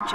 Hey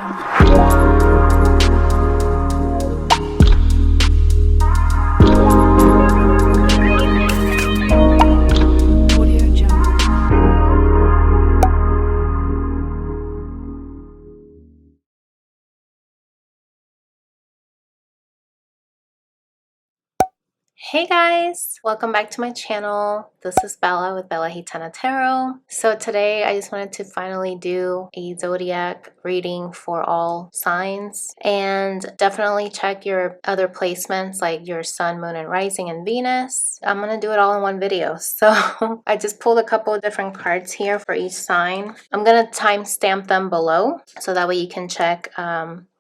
guys, welcome back to my channel. This is Bella with Bella Gitana Tarot. So today I just wanted to finally do a zodiac reading for all signs, and definitely check your other placements like your sun, moon, and rising and Venus. I'm gonna do it all in one video. So I just pulled a couple of different cards here for each sign. I'm gonna timestamp them below so that way you can check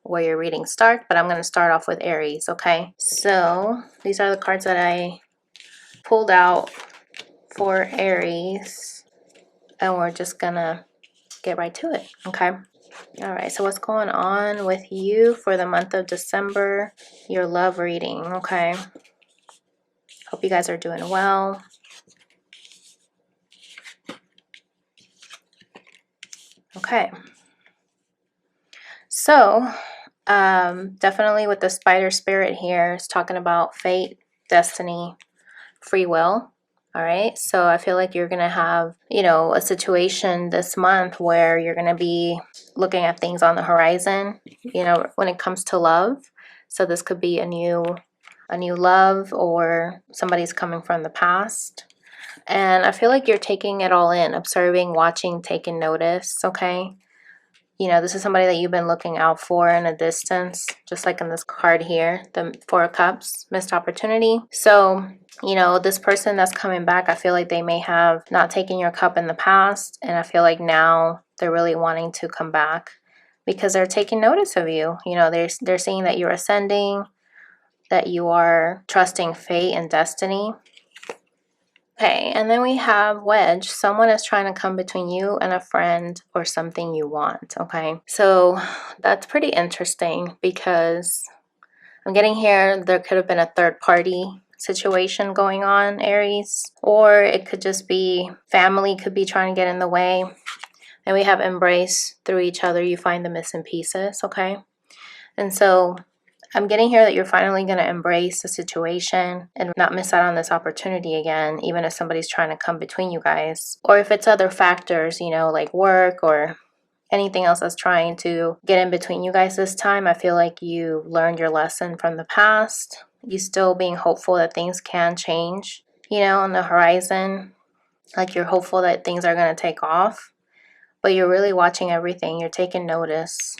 where your reading starts, but I'm going to start off with Aries, okay? So these are the cards that I pulled out for Aries, and we're just going to get right to it, okay? All right, so what's going on with you for the month of December? Your love reading, okay? Hope you guys are doing well. Okay. So definitely with the spider spirit here, it's talking about fate, destiny, free will. All right, so I feel like you're gonna have, you know, a situation this month where you're gonna be looking at things on the horizon, you know, when it comes to love. So this could be a new love, or somebody's coming from the past. And I feel like you're taking it all in, observing, watching, taking notice, okay? You know, this is somebody that you've been looking out for in a distance, just like in this card here, the Four of Cups, missed opportunity. So, you know, this person that's coming back, I feel like they may have not taken your cup in the past, and I feel like now they're really wanting to come back because they're taking notice of you. You know, they're seeing that you're ascending, that you are trusting fate and destiny. Okay, and then we have wedge. Someone is trying to come between you and a friend or something you want, okay? So that's pretty interesting because I'm getting here there could have been a third party situation going on, Aries, or it could just be family could be trying to get in the way. And we have embrace through each other. You find the missing pieces, okay? And so I'm getting here that you're finally going to embrace the situation and not miss out on this opportunity again, even if somebody's trying to come between you guys. Or if it's other factors, you know, like work or anything else that's trying to get in between you guys this time. I feel like you learned your lesson from the past. You still being hopeful that things can change, you know, on the horizon. Like you're hopeful that things are going to take off, but you're really watching everything. You're taking notice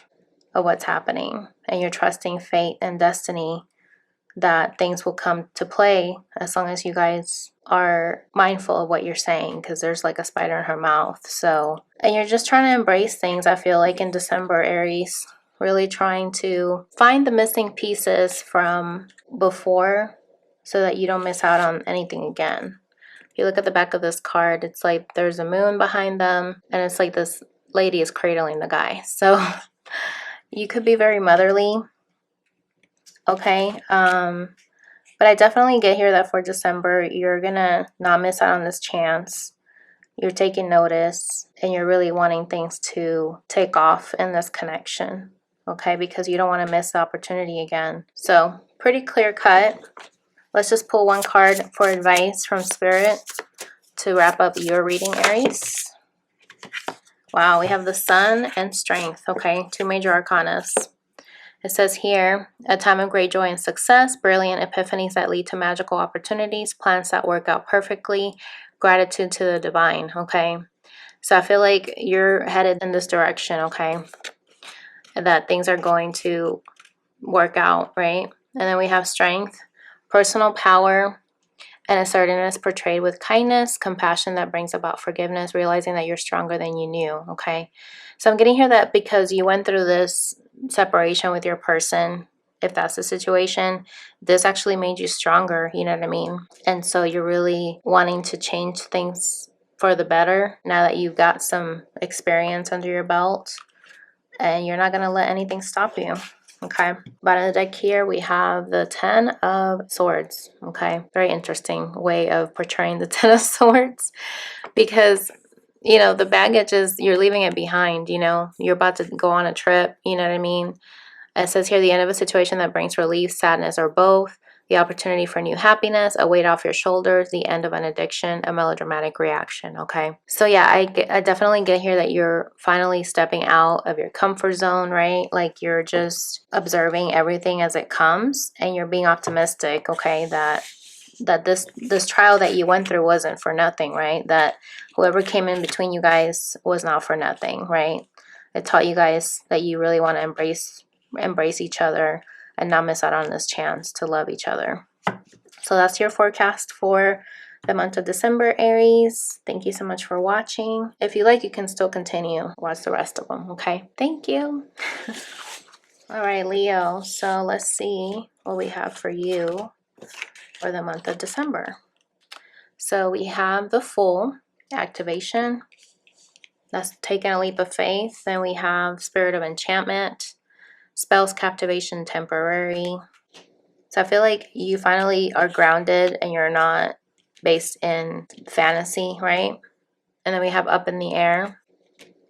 of what's happening, and you're trusting fate and destiny that things will come to play as long as you guys are mindful of what you're saying, because there's like a spider in her mouth. So, and you're just trying to embrace things, I feel like, in December, Aries, really trying to find the missing pieces from before so that you don't miss out on anything again. If you look at the back of this card, it's like there's a moon behind them, and it's like this lady is cradling the guy. So you could be very motherly, okay? But I definitely get here that for December, you're gonna not miss out on this chance. You're taking notice, and you're really wanting things to take off in this connection, okay? Because you don't want to miss the opportunity again. So pretty clear cut. Let's just pull one card for advice from Spirit to wrap up your reading, Aries. Wow, we have the Sun and Strength, okay? Two major arcanas. It says here, a time of great joy and success, brilliant epiphanies that lead to magical opportunities, plans that work out perfectly, gratitude to the divine, okay? So I feel like you're headed in this direction, okay? That things are going to work out, right? And then we have strength, personal power, and assertiveness portrayed with kindness, compassion that brings about forgiveness, realizing that you're stronger than you knew, okay? So I'm getting here that because you went through this separation with your person, if that's the situation, this actually made you stronger, you know what I mean? And so you're really wanting to change things for the better now that you've got some experience under your belt, and you're not going to let anything stop you. Okay, bottom of the deck here we have the 10 of Swords. Okay, very interesting way of portraying the 10 of Swords, because you know, the baggage is you're leaving it behind, you know, you're about to go on a trip, you know what I mean? It says here the end of a situation that brings relief, sadness, or both, the opportunity for new happiness, a weight off your shoulders, the end of an addiction, a melodramatic reaction, okay? So yeah, I definitely get here that you're finally stepping out of your comfort zone, right? Like you're just observing everything as it comes and you're being optimistic, okay, that this trial that you went through wasn't for nothing, right? That whoever came in between you guys was not for nothing, right? It taught you guys that you really want to embrace each other and not miss out on this chance to love each other. So that's your forecast for the month of December, Aries. Thank you so much for watching. If you like, you can still continue. Watch the rest of them, okay? Thank you. All right, Leo. So let's see what we have for you for the month of December. So we have the Fool activation. That's taking a leap of faith. Then we have Spirit of Enchantment, Spells, Captivation, Temporary. So I feel like you finally are grounded and you're not based in fantasy, right? And then we have Up in the Air.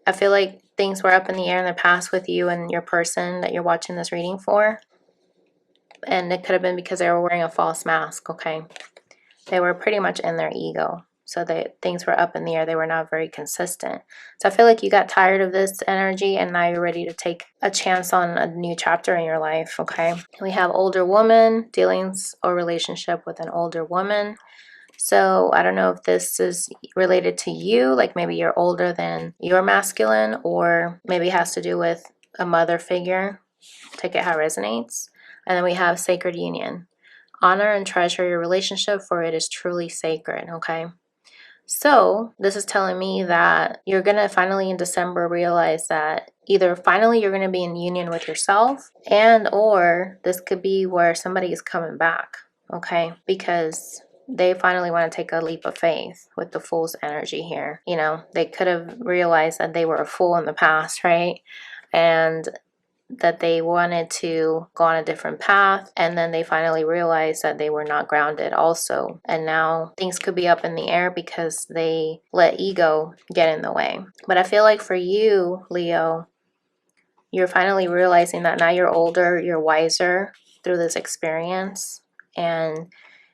I feel like things were up in the air in the past with you and your person that you're watching this reading for. And it could have been because they were wearing a false mask, okay? They were pretty much in their ego. So things were up in the air. They were not very consistent. So I feel like you got tired of this energy and now you're ready to take a chance on a new chapter in your life, okay? We have older woman, dealings or relationship with an older woman. So I don't know if this is related to you, like maybe you're older than your masculine, or maybe it has to do with a mother figure. Take it how it resonates. And then we have Sacred Union. Honor and treasure your relationship, for it is truly sacred, okay? So this is telling me that you're going to finally in December realize that either finally you're going to be in union with yourself, and or this could be where somebody is coming back, okay? Because they finally want to take a leap of faith with the Fool's energy here. You know, they could have realized that they were a fool in the past, right? And that they wanted to go on a different path, and then they finally realized that they were not grounded also, and now things could be up in the air because they let ego get in the way. But I feel like for you, Leo, you're finally realizing that now you're older, you're wiser through this experience, and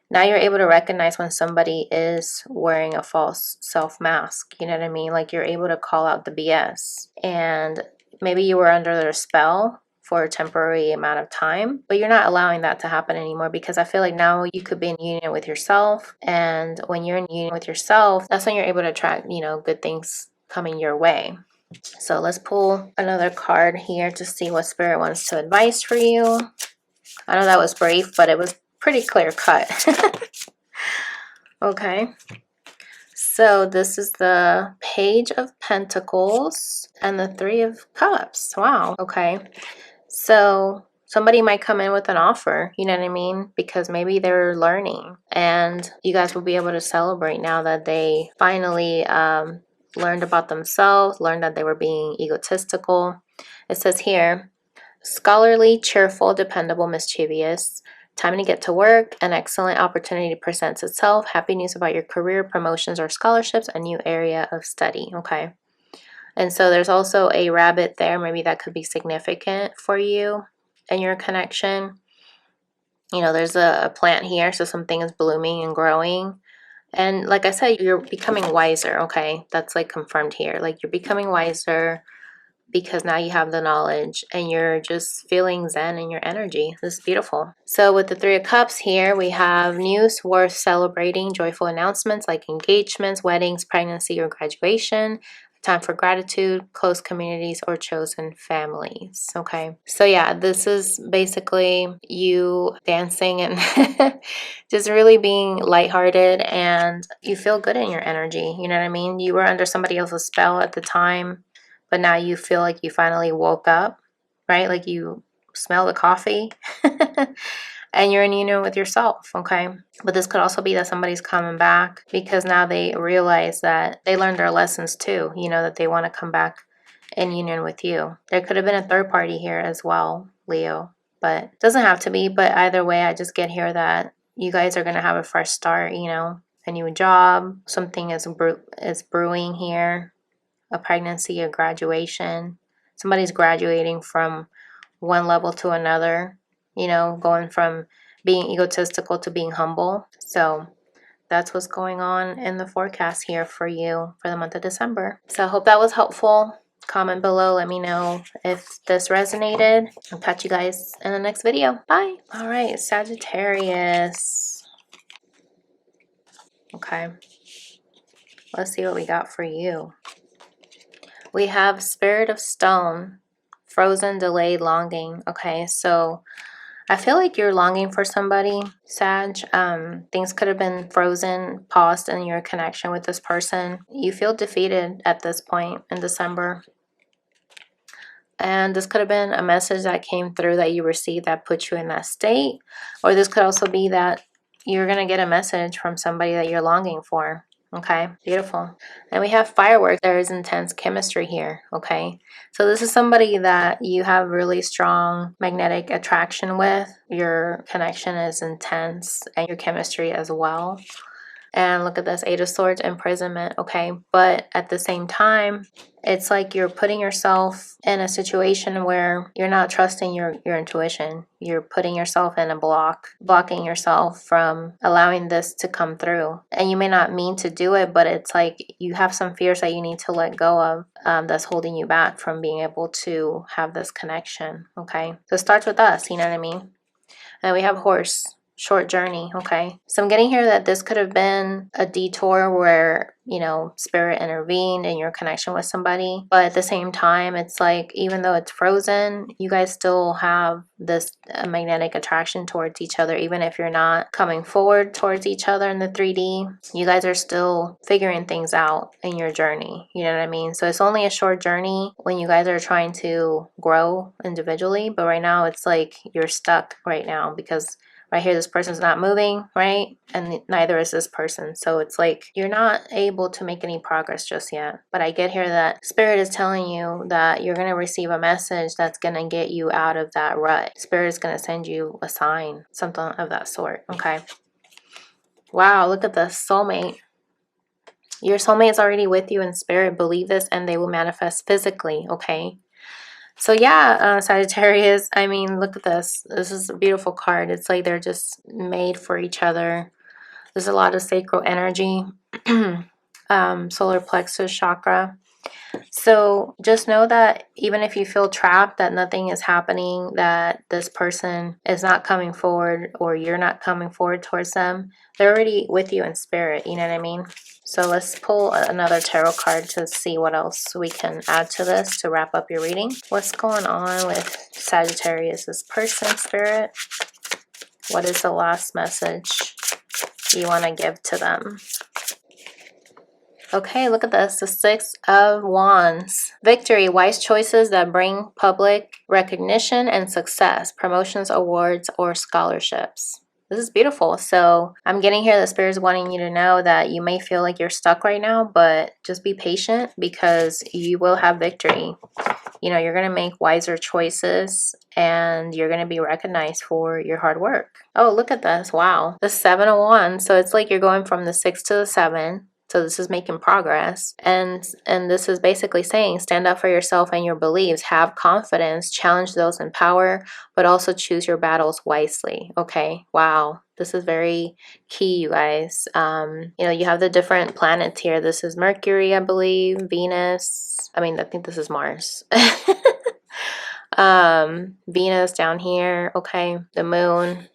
now you're able to recognize when somebody is wearing a false self mask, you know what I mean? Like you're able to call out the BS. And maybe you were under their spell for a temporary amount of time, but you're not allowing that to happen anymore, because I feel like now you could be in union with yourself. And when you're in union with yourself, that's when you're able to attract, you know, good things coming your way. So let's pull another card here to see what Spirit wants to advise for you. I know that was brief, but it was pretty clear cut. Okay. So this is the Page of Pentacles and the Three of Cups. Wow. Okay. So somebody might come in with an offer, you know what I mean? Because maybe they're learning and you guys will be able to celebrate now that they finally learned about themselves, learned that they were being egotistical. It says here, scholarly, cheerful, dependable, mischievous. Time to get to work. An excellent opportunity presents itself. Happy news about your career, promotions, or scholarships, a new area of study. Okay. And so there's also a rabbit there. Maybe that could be significant for you and your connection. You know, there's a plant here, so something is blooming and growing. And like I said, you're becoming wiser, okay? That's like confirmed here. Like you're becoming wiser because now you have the knowledge and you're just feeling zen in your energy. This is beautiful. So with the Three of Cups here, we have news worth celebrating, joyful announcements like engagements, weddings, pregnancy, or graduation. Time for gratitude, close communities, or chosen families. Okay. So yeah, this is basically you dancing and just really being lighthearted, and you feel good in your energy. You know what I mean? You were under somebody else's spell at the time, but now you feel like you finally woke up, right? Like you smell the coffee and you're in union with yourself, okay? But this could also be that somebody's coming back because now they realize that they learned their lessons too, you know, that they want to come back in union with you. There could have been a third party here as well, Leo, but it doesn't have to be. But either way, I just get here that you guys are going to have a fresh start, you know, a new job, something is brewing here, a pregnancy, a graduation. Somebody's graduating from one level to another, you know, going from being egotistical to being humble. So that's what's going on in the forecast here for you for the month of December. So I hope that was helpful. Comment below, let me know if this resonated. I'll catch you guys in the next video. Bye. All right, Sagittarius. Okay, let's see what we got for you. We have Spirit of Stone, frozen, delayed, longing. Okay, so I feel like you're longing for somebody, Sag. Things could have been frozen, paused in your connection with this person. You feel defeated at this point in December. And this could have been a message that came through that you received that put you in that state. Or this could also be that you're going to get a message from somebody that you're longing for. Okay, beautiful. And we have fireworks. There is intense chemistry here. Okay, so this is somebody that you have really strong magnetic attraction with. Your connection is intense and your chemistry as well. And look at this, Eight of Swords, imprisonment. Okay, but at the same time, it's like you're putting yourself in a situation where you're not trusting your intuition. You're putting yourself in a blocking yourself from allowing this to come through. And you may not mean to do it, but it's like you have some fears that you need to let go of, that's holding you back from being able to have this connection. Okay, so it starts with us, you know what I mean? And we have horse. Short journey. Okay, so I'm getting here that this could have been a detour where, you know, spirit intervened in your connection with somebody, but at the same time, it's like even though it's frozen, you guys still have this magnetic attraction towards each other. Even if you're not coming forward towards each other in the 3D, you guys are still figuring things out in your journey, you know what I mean? So it's only a short journey when you guys are trying to grow individually, but right now it's like you're stuck right now because right here, this person's not moving, right? And neither is this person. So it's like you're not able to make any progress just yet. But I get here that Spirit is telling you that you're going to receive a message that's going to get you out of that rut. Spirit is going to send you a sign, something of that sort, okay? Wow, look at this, soulmate. Your soulmate is already with you in spirit. Believe this and they will manifest physically, okay? So yeah, Sagittarius, I mean, look at this. This is a beautiful card. It's like they're just made for each other. There's a lot of sacral energy, solar plexus chakra. So just know that even if you feel trapped, that nothing is happening, that this person is not coming forward or you're not coming forward towards them, they're already with you in spirit, you know what I mean? So let's pull another tarot card to see what else we can add to this to wrap up your reading. What's going on with Sagittarius, this person, Spirit? What is the last message you want to give to them? Okay, look at this, the Six of Wands. Victory, wise choices that bring public recognition and success, promotions, awards, or scholarships. This is beautiful. So I'm getting here that Spirit is wanting you to know that you may feel like you're stuck right now, but just be patient because you will have victory. You know, you're going to make wiser choices and you're going to be recognized for your hard work. Oh, look at this. Wow. The Seven of Wands. So it's like you're going from the 6 to the 7. So this is making progress. And this is basically saying stand up for yourself and your beliefs. Have confidence. Challenge those in power, but also choose your battles wisely. Okay. Wow. This is very key, you guys. You know, you have the different planets here. This is Mercury, I believe, Venus. I mean, I think this is Mars. Venus down here. Okay. The moon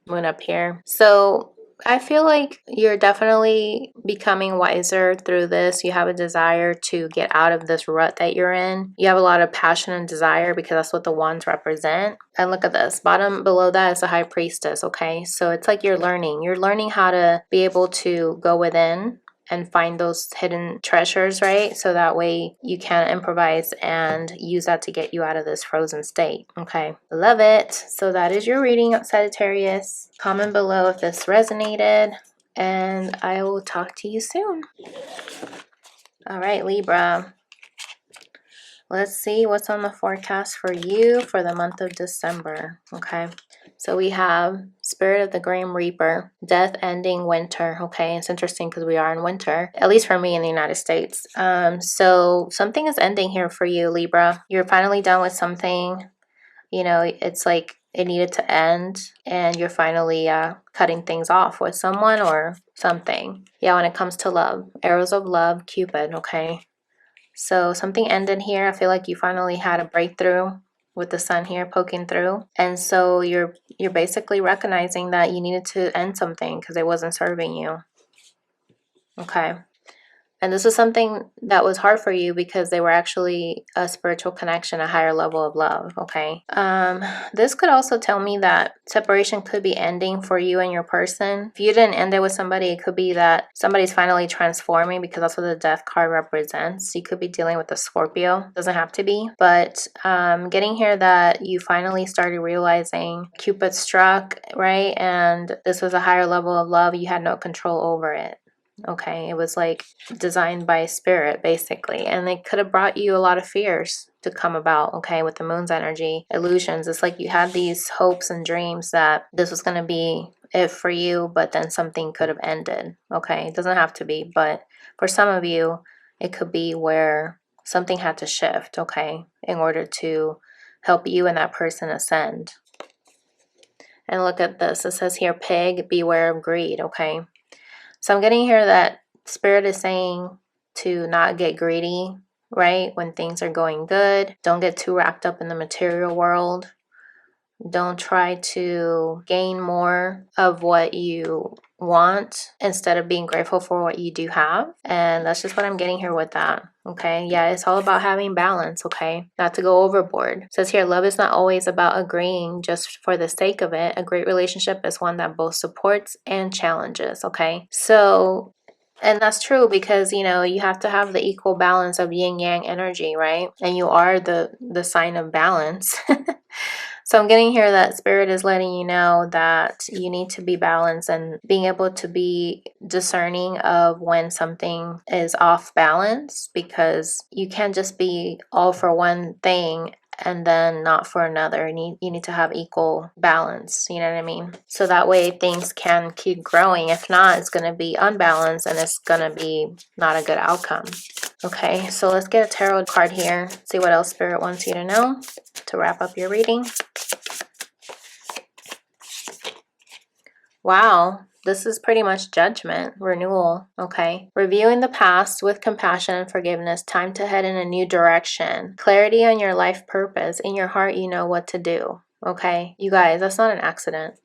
up here. So I feel like you're definitely becoming wiser through this. You have a desire to get out of this rut that you're in. You have a lot of passion and desire because that's what the wands represent. And look at this. Bottom below that is the High Priestess, okay? So it's like you're learning. You're learning how to be able to go within and find those hidden treasures, right? So that way you can improvise and use that to get you out of this frozen state, okay? Love it. So that is your reading, Sagittarius. Comment below if this resonated, and I will talk to you soon. All right, Libra. Let's see what's on the forecast for you for the month of December. Okay. So we have Spirit of the Grim Reaper, death ending winter. Okay. It's interesting because we are in winter, at least for me in the United States. So something is ending here for you, Libra. You're finally done with something. You know, it's like it needed to end and you're finally cutting things off with someone or something. Yeah, when it comes to love, arrows of love, Cupid. Okay. So something ended here. I feel like you finally had a breakthrough with the sun here poking through. And so you're basically recognizing that you needed to end something because it wasn't serving you. Okay. And this is something that was hard for you because they were actually a spiritual connection, a higher level of love, okay? This could also tell me that separation could be ending for you and your person. If you didn't end it with somebody, it could be that somebody's finally transforming because that's what the death card represents. You could be dealing with a Scorpio. Doesn't have to be. But getting here that you finally started realizing Cupid struck, right? And this was a higher level of love. You had no control over it. Okay, it was like designed by spirit basically, and it could have brought you a lot of fears to come about. Okay, with the moon's energy, illusions, it's like you had these hopes and dreams that this was going to be it for you, but then something could have ended. Okay, it doesn't have to be, but for some of you it could be where something had to shift, okay, in order to help you and that person ascend. And look at this, it says here, pig, beware of greed. Okay, so I'm getting here that Spirit is saying to not get greedy, right? When things are going good. Don't get too wrapped up in the material world. Don't try to gain more of what you want instead of being grateful for what you do have. And that's just what I'm getting here with that. Okay. Yeah, it's all about having balance. Okay. Not to go overboard. It says here, love is not always about agreeing just for the sake of it. A great relationship is one that both supports and challenges. Okay. So, and that's true because, you know, you have to have the equal balance of yin yang energy, right? And you are the sign of balance. So I'm getting here that Spirit is letting you know that you need to be balanced and being able to be discerning of when something is off balance, because you can't just be all for one thing and then not for another. You need to have equal balance, you know what I mean? So that way things can keep growing. If not, it's going to be unbalanced and it's going to be not a good outcome. Okay, so let's get a tarot card here. See what else Spirit wants you to know to wrap up your reading. Wow, this is pretty much judgment, renewal, okay? Reviewing the past with compassion and forgiveness, time to head in a new direction. Clarity on your life purpose. In your heart, you know what to do, okay? You guys, that's not an accident.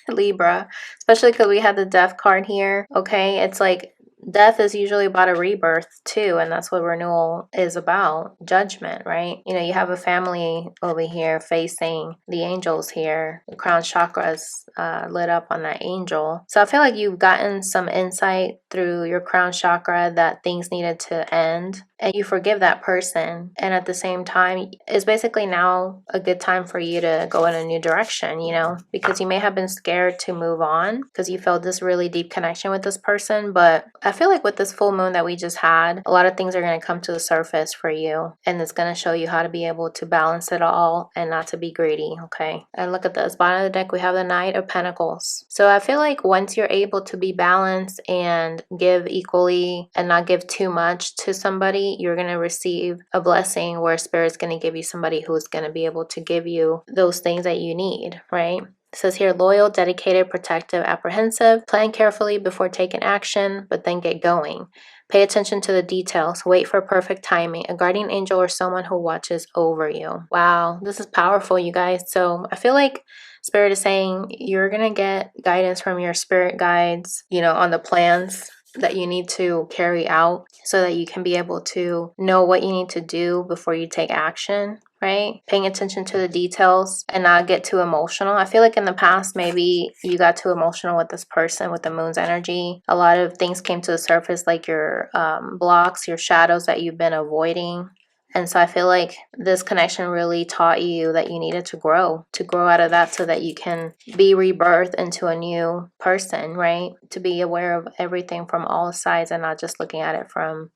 Libra, especially because we had the death card here, okay? It's like death is usually about a rebirth too, and that's what renewal is about, judgment, right? You know, you have a family over here facing the angels here. The crown chakra is lit up on that angel. So I feel like you've gotten some insight through your crown chakra that things needed to end, and you forgive that person. And at the same time, it's basically now a good time for you to go in a new direction, you know, because you may have been scared to move on because you felt this really deep connection with this person. But I feel like with this full moon that we just had, a lot of things are going to come to the surface for you, and it's going to show you how to be able to balance it all and not to be greedy, okay? And look at this, bottom of the deck, we have the Knight of Pentacles. So I feel like once you're able to be balanced and give equally and not give too much to somebody, you're going to receive a blessing where Spirit's going to give you somebody who's going to be able to give you those things that you need, right? It says here, loyal, dedicated, protective, apprehensive. Plan carefully before taking action, but then get going. Pay attention to the details. Wait for perfect timing. A guardian angel or someone who watches over you. Wow, this is powerful, you guys. So I feel like Spirit is saying you're going to get guidance from your spirit guides, you know, on the plans that you need to carry out so that you can be able to know what you need to do before you take action, right? Paying attention to the details and not get too emotional. I feel like in the past, maybe you got too emotional with this person with the moon's energy. A lot of things came to the surface, like your blocks, your shadows that you've been avoiding. And so I feel like this connection really taught you that you needed to grow out of that so that you can be rebirthed into a new person, right? To be aware of everything from all sides and not just looking at it from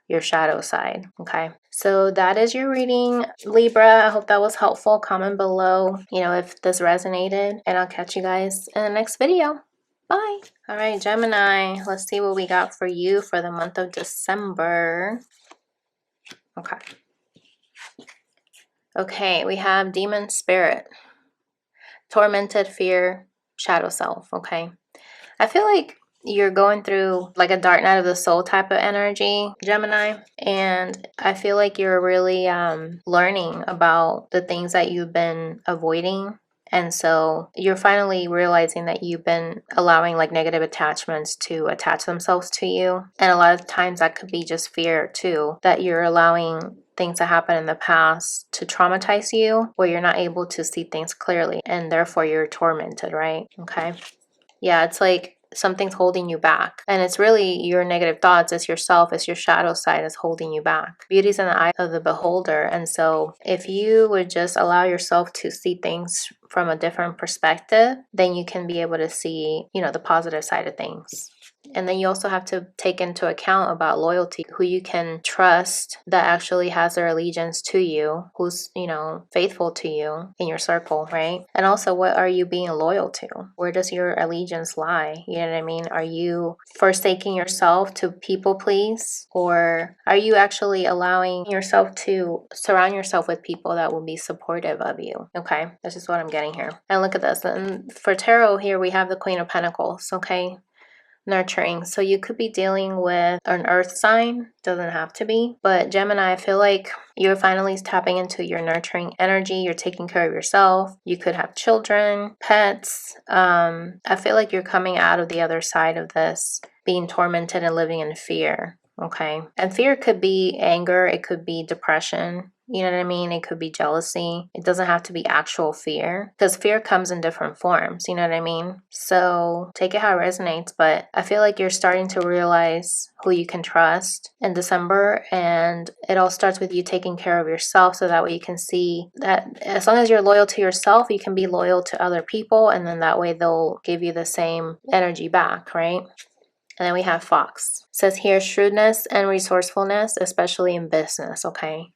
your shadow side. Okay, so that is your reading, Libra. I hope that was helpful. Comment below, you know, if this resonated, and I'll catch you guys in the next video. Bye. All right, Gemini, let's see what we got for you for the month of December. Okay. Okay, we have demon spirit, tormented fear, shadow self. Okay, I feel like you're going through like a dark night of the soul type of energy, Gemini, and I feel like you're really learning about the things that you've been avoiding. And so you're finally realizing that you've been allowing like negative attachments to attach themselves to you. And a lot of times that could be just fear too, that you're allowing things that happened in the past to traumatize you, where you're not able to see things clearly, and therefore you're tormented, right? Okay. Yeah, it's like something's holding you back, and it's really your negative thoughts. It's yourself, it's your shadow side is holding you back. Beauty's in the eye of the beholder, and so if you would just allow yourself to see things from a different perspective, then you can be able to see, you know, the positive side of things. And then you also have to take into account about loyalty, who you can trust that actually has their allegiance to you, who's, you know, faithful to you in your circle, right? And also, what are you being loyal to? Where does your allegiance lie? You know what I mean? Are you forsaking yourself to people please? Or are you actually allowing yourself to surround yourself with people that will be supportive of you? Okay, that's just what I'm getting here. And look at this. And for tarot here, we have the Queen of Pentacles, okay? Nurturing. So you could be dealing with an earth sign, doesn't have to be, but Gemini, I feel like you're finally tapping into your nurturing energy. You're taking care of yourself. You could have children, pets. I feel like you're coming out of the other side of this being tormented and living in fear. Okay, and fear could be anger, it could be depression, you know what I mean? It could be jealousy. It doesn't have to be actual fear, because fear comes in different forms, you know what I mean? So take it how it resonates, but I feel like you're starting to realize who you can trust in December, and it all starts with you taking care of yourself, so that way you can see that as long as you're loyal to yourself, you can be loyal to other people, and then that way they'll give you the same energy back, right? And then we have Fox. It says here shrewdness and resourcefulness, especially in business, okay?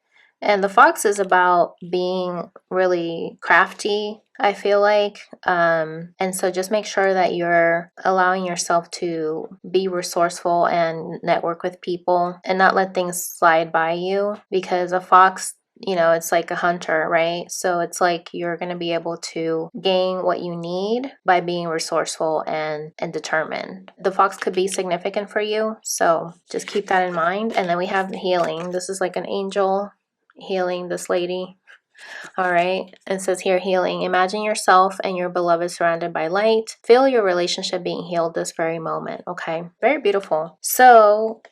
And the Fox is about being really crafty, I feel like. And so just make sure that you're allowing yourself to be resourceful and network with people and not let things slide by you, because a Fox, you know, it's like a hunter, right? So it's like you're going to be able to gain what you need by being resourceful and determined. The Fox could be significant for you, so just keep that in mind. And then we have healing. This is like an angel healing this lady. All right, it says here healing. Imagine yourself and your beloved surrounded by light. Feel your relationship being healed this very moment. Okay, very beautiful. So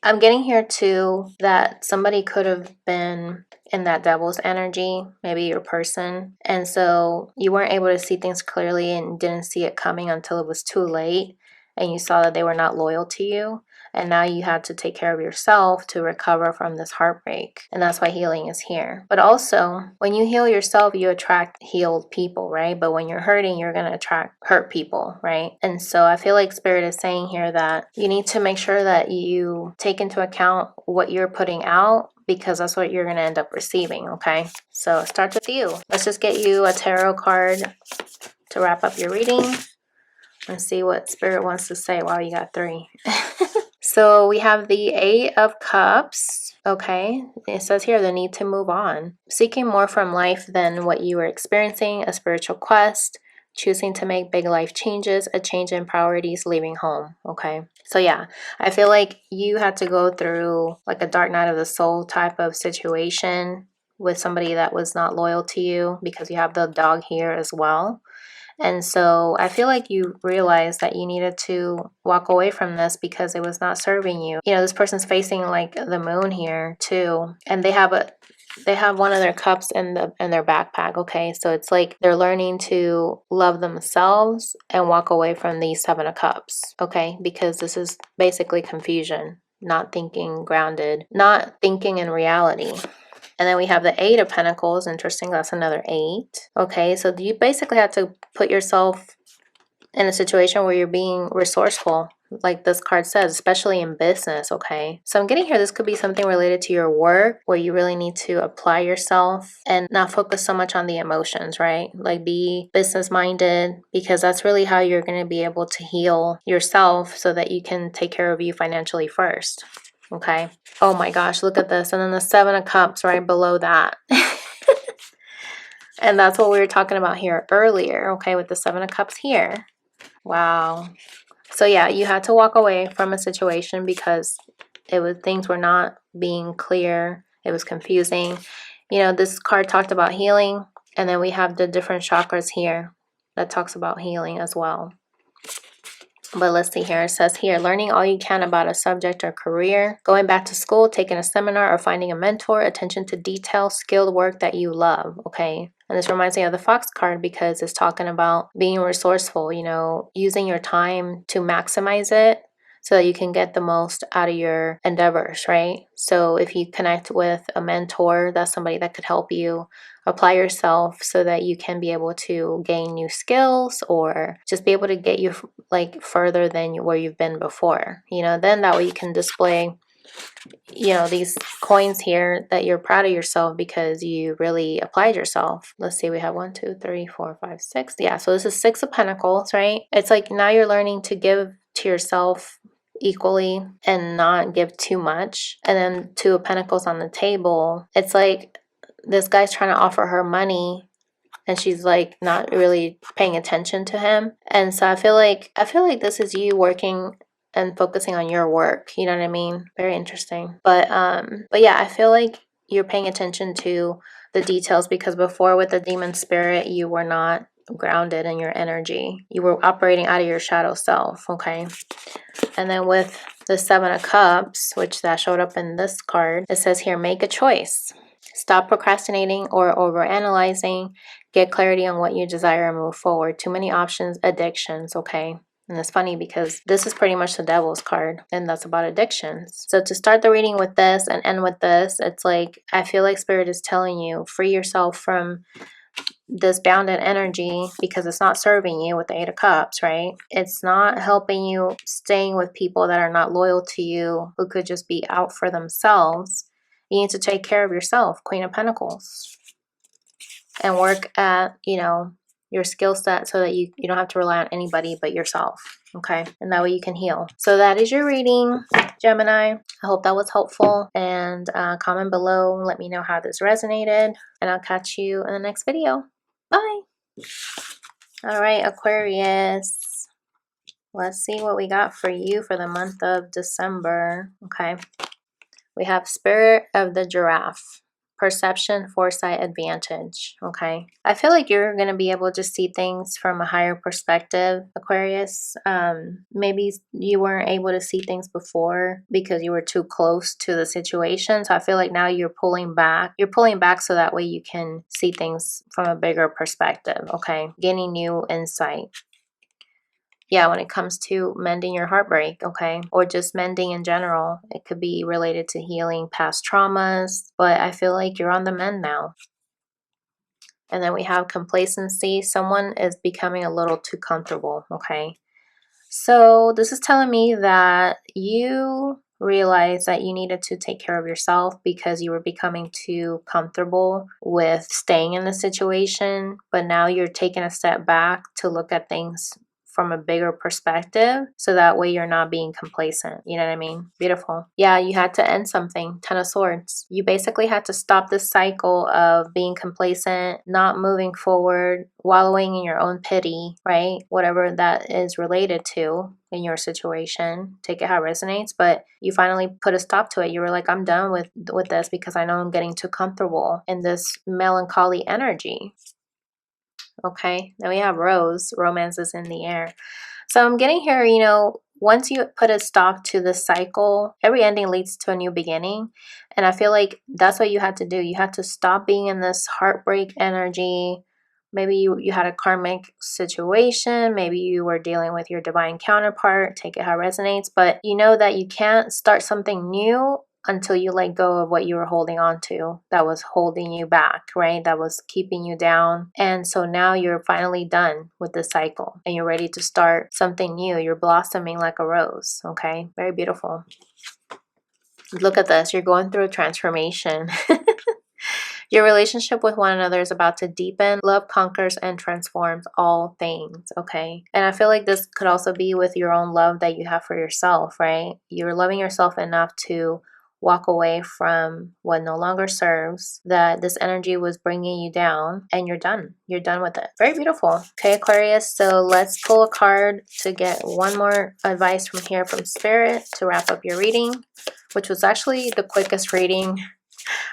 I'm getting here too that somebody could have been in that devil's energy, maybe your person, and so you weren't able to see things clearly and didn't see it coming until it was too late, and you saw that they were not loyal to you, and now you had to take care of yourself to recover from this heartbreak, and that's why healing is here. But also, when you heal yourself, you attract healed people, right? But when you're hurting, you're going to attract hurt people, right? And so I feel like Spirit is saying here that you need to make sure that you take into account what you're putting out, because that's what you're going to end up receiving, okay? So it starts with you. Let's just get you a tarot card to wrap up your reading and see what Spirit wants to say. Wow, you got 3. So we have the 8 of Cups, okay? It says here the need to move on. Seeking more from life than what you were experiencing, a spiritual quest, choosing to make big life changes, a change in priorities, leaving home, okay? So yeah, I feel like you had to go through like a dark night of the soul type of situation with somebody that was not loyal to you, because you have the dog here as well. And so I feel like you realized that you needed to walk away from this because it was not serving you. You know, this person's facing like the moon here too, and they have one of their cups in their backpack, okay? So it's like they're learning to love themselves and walk away from these 7 of Cups, okay? Because this is basically confusion, not thinking grounded, not thinking in reality. And then we have the 8 of Pentacles. Interesting, that's another 8. Okay, so you basically have to put yourself in a situation where you're being resourceful like this card says, especially in business, okay? So I'm getting here, this could be something related to your work where you really need to apply yourself and not focus so much on the emotions, right? Like be business minded, because that's really how you're going to be able to heal yourself so that you can take care of you financially first, okay? Oh my gosh, look at this. And then the 7 of Cups right below that. And that's what we were talking about here earlier, okay, with the 7 of Cups here. Wow. So yeah, you had to walk away from a situation because things were not being clear. It was confusing. You know, this card talked about healing, and then we have the different chakras here that talks about healing as well. But let's see here. It says here, learning all you can about a subject or career, going back to school, taking a seminar, or finding a mentor, attention to detail, skilled work that you love, okay? And this reminds me of the Fox card because it's talking about being resourceful, you know, using your time to maximize it so that you can get the most out of your endeavors, right? So if you connect with a mentor, that's somebody that could help you apply yourself so that you can be able to gain new skills or just be able to get you like further than where you've been before, you know, then that way you can display, you know, these coins here that you're proud of yourself because you really applied yourself. Let's see, we have 1, 2, 3, 4, 5, 6. Yeah, so this is 6 of Pentacles, right? It's like now you're learning to give to yourself equally and not give too much. And then 2 of Pentacles on the table. It's like this guy's trying to offer her money and she's like not really paying attention to him. And so I feel like this is you working and focusing on your work, you know what I mean? Very interesting. But yeah, I feel like you're paying attention to the details because before with the demon spirit, you were not grounded in your energy. You were operating out of your shadow self, okay? And then with the 7 of Cups, which that showed up in this card, it says here, make a choice. Stop procrastinating or overanalyzing. Get clarity on what you desire and move forward. Too many options, addictions, okay? And it's funny because this is pretty much the devil's card, and that's about addictions. So to start the reading with this and end with this, it's like, I feel like Spirit is telling you, free yourself from this bounded energy because it's not serving you with the 8 of Cups, right? It's not helping you staying with people that are not loyal to you, who could just be out for themselves. You need to take care of yourself, Queen of Pentacles, and work at, you know, your skill set so that you don't have to rely on anybody but yourself, okay? And that way you can heal. So that is your reading, Gemini. I hope that was helpful, and comment below, let me know how this resonated, and I'll catch you in the next video. Bye. All right, Aquarius. Let's see what we got for you for the month of December. Okay. We have Spirit of the Giraffe. Perception, foresight, advantage. Okay. I feel like you're going to be able to see things from a higher perspective, Aquarius. Maybe you weren't able to see things before because you were too close to the situation. So I feel like now you're pulling back. You're pulling back so that way you can see things from a bigger perspective. Okay. Gaining new insight. Yeah, when it comes to mending your heartbreak, okay, or just mending in general. It could be related to healing past traumas, but I feel like you're on the mend now. And then we have complacency. Someone is becoming a little too comfortable, okay? So this is telling me that you realized that you needed to take care of yourself because you were becoming too comfortable with staying in the situation, but now you're taking a step back to look at things from a bigger perspective, so that way you're not being complacent. You know what I mean? Beautiful. Yeah, you had to end something. 10 of Swords. You basically had to stop this cycle of being complacent, not moving forward, wallowing in your own pity, right? Whatever that is related to in your situation. Take it how it resonates, but you finally put a stop to it. You were like, I'm done with this because I know I'm getting too comfortable in this melancholy energy. Okay, then we have Rose. Romance is in the air. So I'm getting here, you know, once you put a stop to the cycle, every ending leads to a new beginning. And I feel like that's what you had to do. You had to stop being in this heartbreak energy. Maybe you had a karmic situation. Maybe you were dealing with your divine counterpart. Take it how it resonates. But you know that you can't start something new until you let go of what you were holding on to that was holding you back, right? That was keeping you down. And so now you're finally done with the cycle and you're ready to start something new. You're blossoming like a rose, okay? Very beautiful. Look at this. You're going through a transformation. Your relationship with one another is about to deepen. Love conquers and transforms all things, okay? And I feel like this could also be with your own love that you have for yourself, right? You're loving yourself enough to walk away from what no longer serves, that this energy was bringing you down, and you're done. You're done with it. Very beautiful. Okay, Aquarius, so let's pull a card to get one more advice from here from Spirit to wrap up your reading, which was actually the quickest reading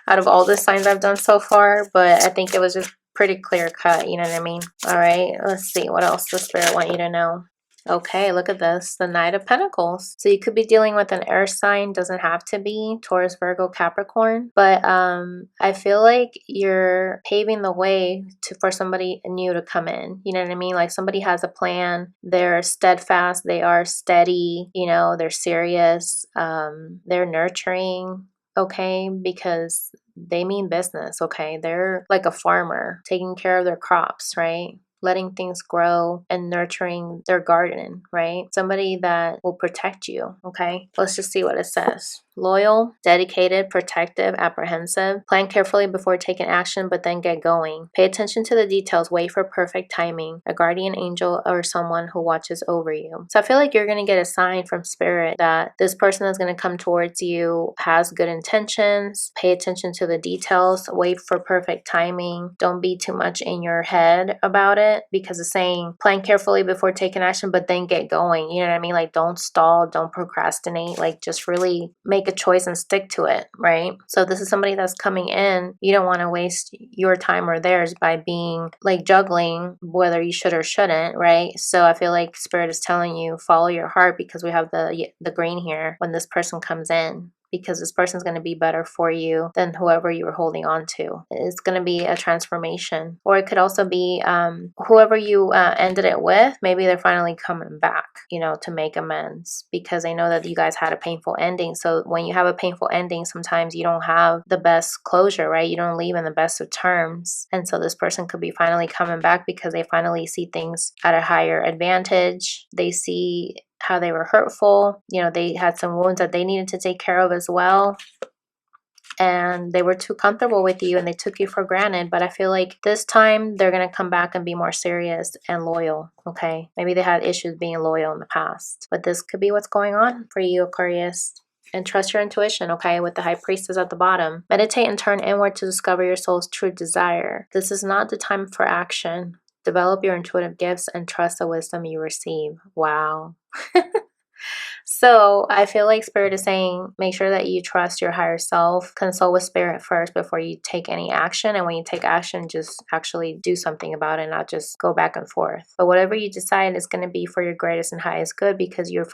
out of all the signs I've done so far, but I think it was just pretty clear cut, you know what I mean? All right, let's see what else the Spirit want you to know. Okay, look at this, the Knight of Pentacles. So you could be dealing with an air sign, doesn't have to be Taurus, Virgo, Capricorn, but I feel like you're paving the way for somebody new to come in. You know what I mean? Like somebody has a plan, they're steadfast, they are steady, you know, they're serious, they're nurturing, okay, because they mean business, okay? They're like a farmer taking care of their crops, right? Letting things grow and nurturing their garden, right? Somebody that will protect you, okay? Let's just see what it says. Loyal, dedicated, protective, apprehensive. Plan carefully before taking action, but then get going. Pay attention to the details. Wait for perfect timing. A guardian angel or someone who watches over you. So I feel like you're going to get a sign from Spirit that this person is going to come towards you, has good intentions. Pay attention to the details. Wait for perfect timing. Don't be too much in your head about it, because it's saying plan carefully before taking action, but then get going. You know what I mean? Like don't stall, don't procrastinate. Like just really make a choice and stick to it, right? So this is somebody that's coming in. You don't want to waste your time or theirs by being like juggling whether you should or shouldn't, right? So I feel like Spirit is telling you follow your heart, because we have the green here when this person comes in, because this person's going to be better for you than whoever you were holding on to. It's going to be a transformation. Or it could also be whoever you ended it with, maybe they're finally coming back, you know, to make amends, because they know that you guys had a painful ending. So when you have a painful ending, sometimes you don't have the best closure, right? You don't leave in the best of terms. And so this person could be finally coming back because they finally see things at a higher advantage. They see how they were hurtful. You know, they had some wounds that they needed to take care of as well. And they were too comfortable with you and they took you for granted. But I feel like this time they're going to come back and be more serious and loyal, okay? Maybe they had issues being loyal in the past. But this could be what's going on for you, Aquarius. And trust your intuition, okay, with the High Priestess at the bottom. Meditate and turn inward to discover your soul's true desire. This is not the time for action. Develop your intuitive gifts and trust the wisdom you receive. Wow. So I feel like Spirit is saying, make sure that you trust your higher self, consult with Spirit first before you take any action. And when you take action, just actually do something about it, not just go back and forth. But whatever you decide is going to be for your greatest and highest good, because you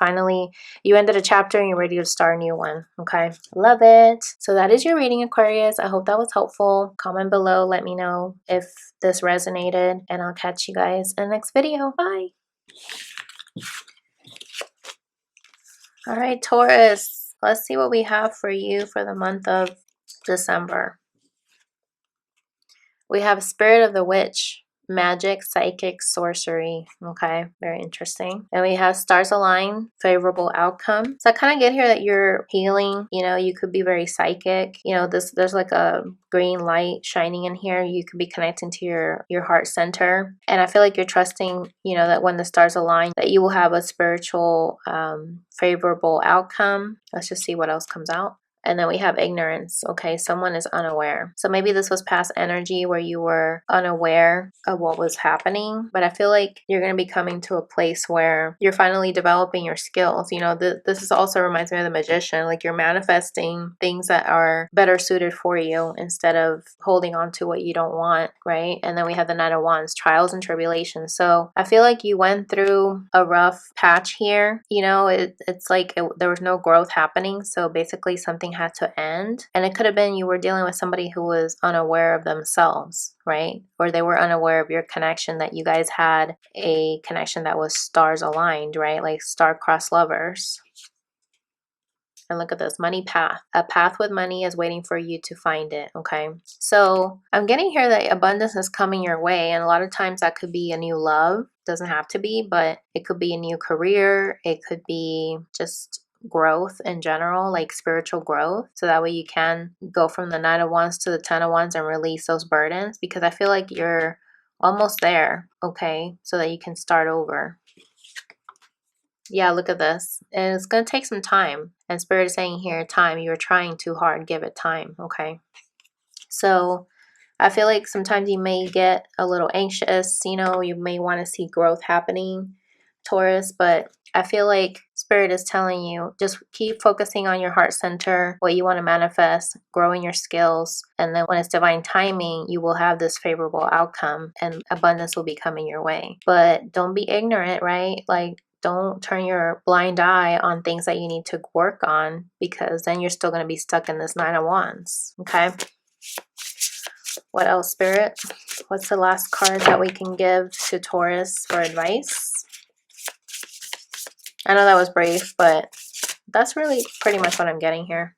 ended a chapter and you're ready to start a new one. Okay. Love it. So that is your reading, Aquarius. I hope that was helpful. Comment below. Let me know if this resonated, and I'll catch you guys in the next video. Bye. All right, Taurus, let's see what we have for you for the month of December. We have Spirit of the Witch, magic, psychic, sorcery. Okay, very interesting. And we have stars align, favorable outcome. So I kind of get here that you're healing. You know, you could be very psychic. You know, there's like a green light shining in here. You could be connecting to your heart center. And I feel like you're trusting, you know, that when the stars align, that you will have a spiritual favorable outcome. Let's just see what else comes out. And then we have ignorance. Okay, someone is unaware. So maybe this was past energy where you were unaware of what was happening. But I feel like you're going to be coming to a place where you're finally developing your skills. You know, this is also reminds me of the magician. Like you're manifesting things that are better suited for you instead of holding on to what you don't want, right? And then we have the Knight of Wands, trials and tribulations. So I feel like you went through a rough patch here. You know, it's like there was no growth happening. So basically something had to end, and it could have been you were dealing with somebody who was unaware of themselves, right? Or they were unaware of your connection, that you guys had a connection that was stars aligned, right? Like star-crossed lovers. And look at this, money path. A path with money is waiting for you to find it, okay? So I'm getting here that abundance is coming your way. And a lot of times that could be a new love. Doesn't have to be, but it could be a new career. It could be just growth in general, like spiritual growth. So that way you can go from the Nine of Wands to the Ten of Wands and release those burdens, because I feel like you're almost there, okay? So that you can start over. Yeah, look at this. And it's going to take some time. And Spirit is saying here, time. You're trying too hard. Give it time, okay? So I feel like sometimes you may get a little anxious. You know, you may want to see growth happening, Taurus. But I feel like Spirit is telling you, just keep focusing on your heart center, what you want to manifest, growing your skills. And then when it's divine timing, you will have this favorable outcome and abundance will be coming your way. But don't be ignorant, right? Like, don't turn your blind eye on things that you need to work on, because then you're still going to be stuck in this Nine of Wands. Okay. What else, Spirit? What's the last card that we can give to Taurus for advice? I know that was brief, but that's really pretty much what I'm getting here.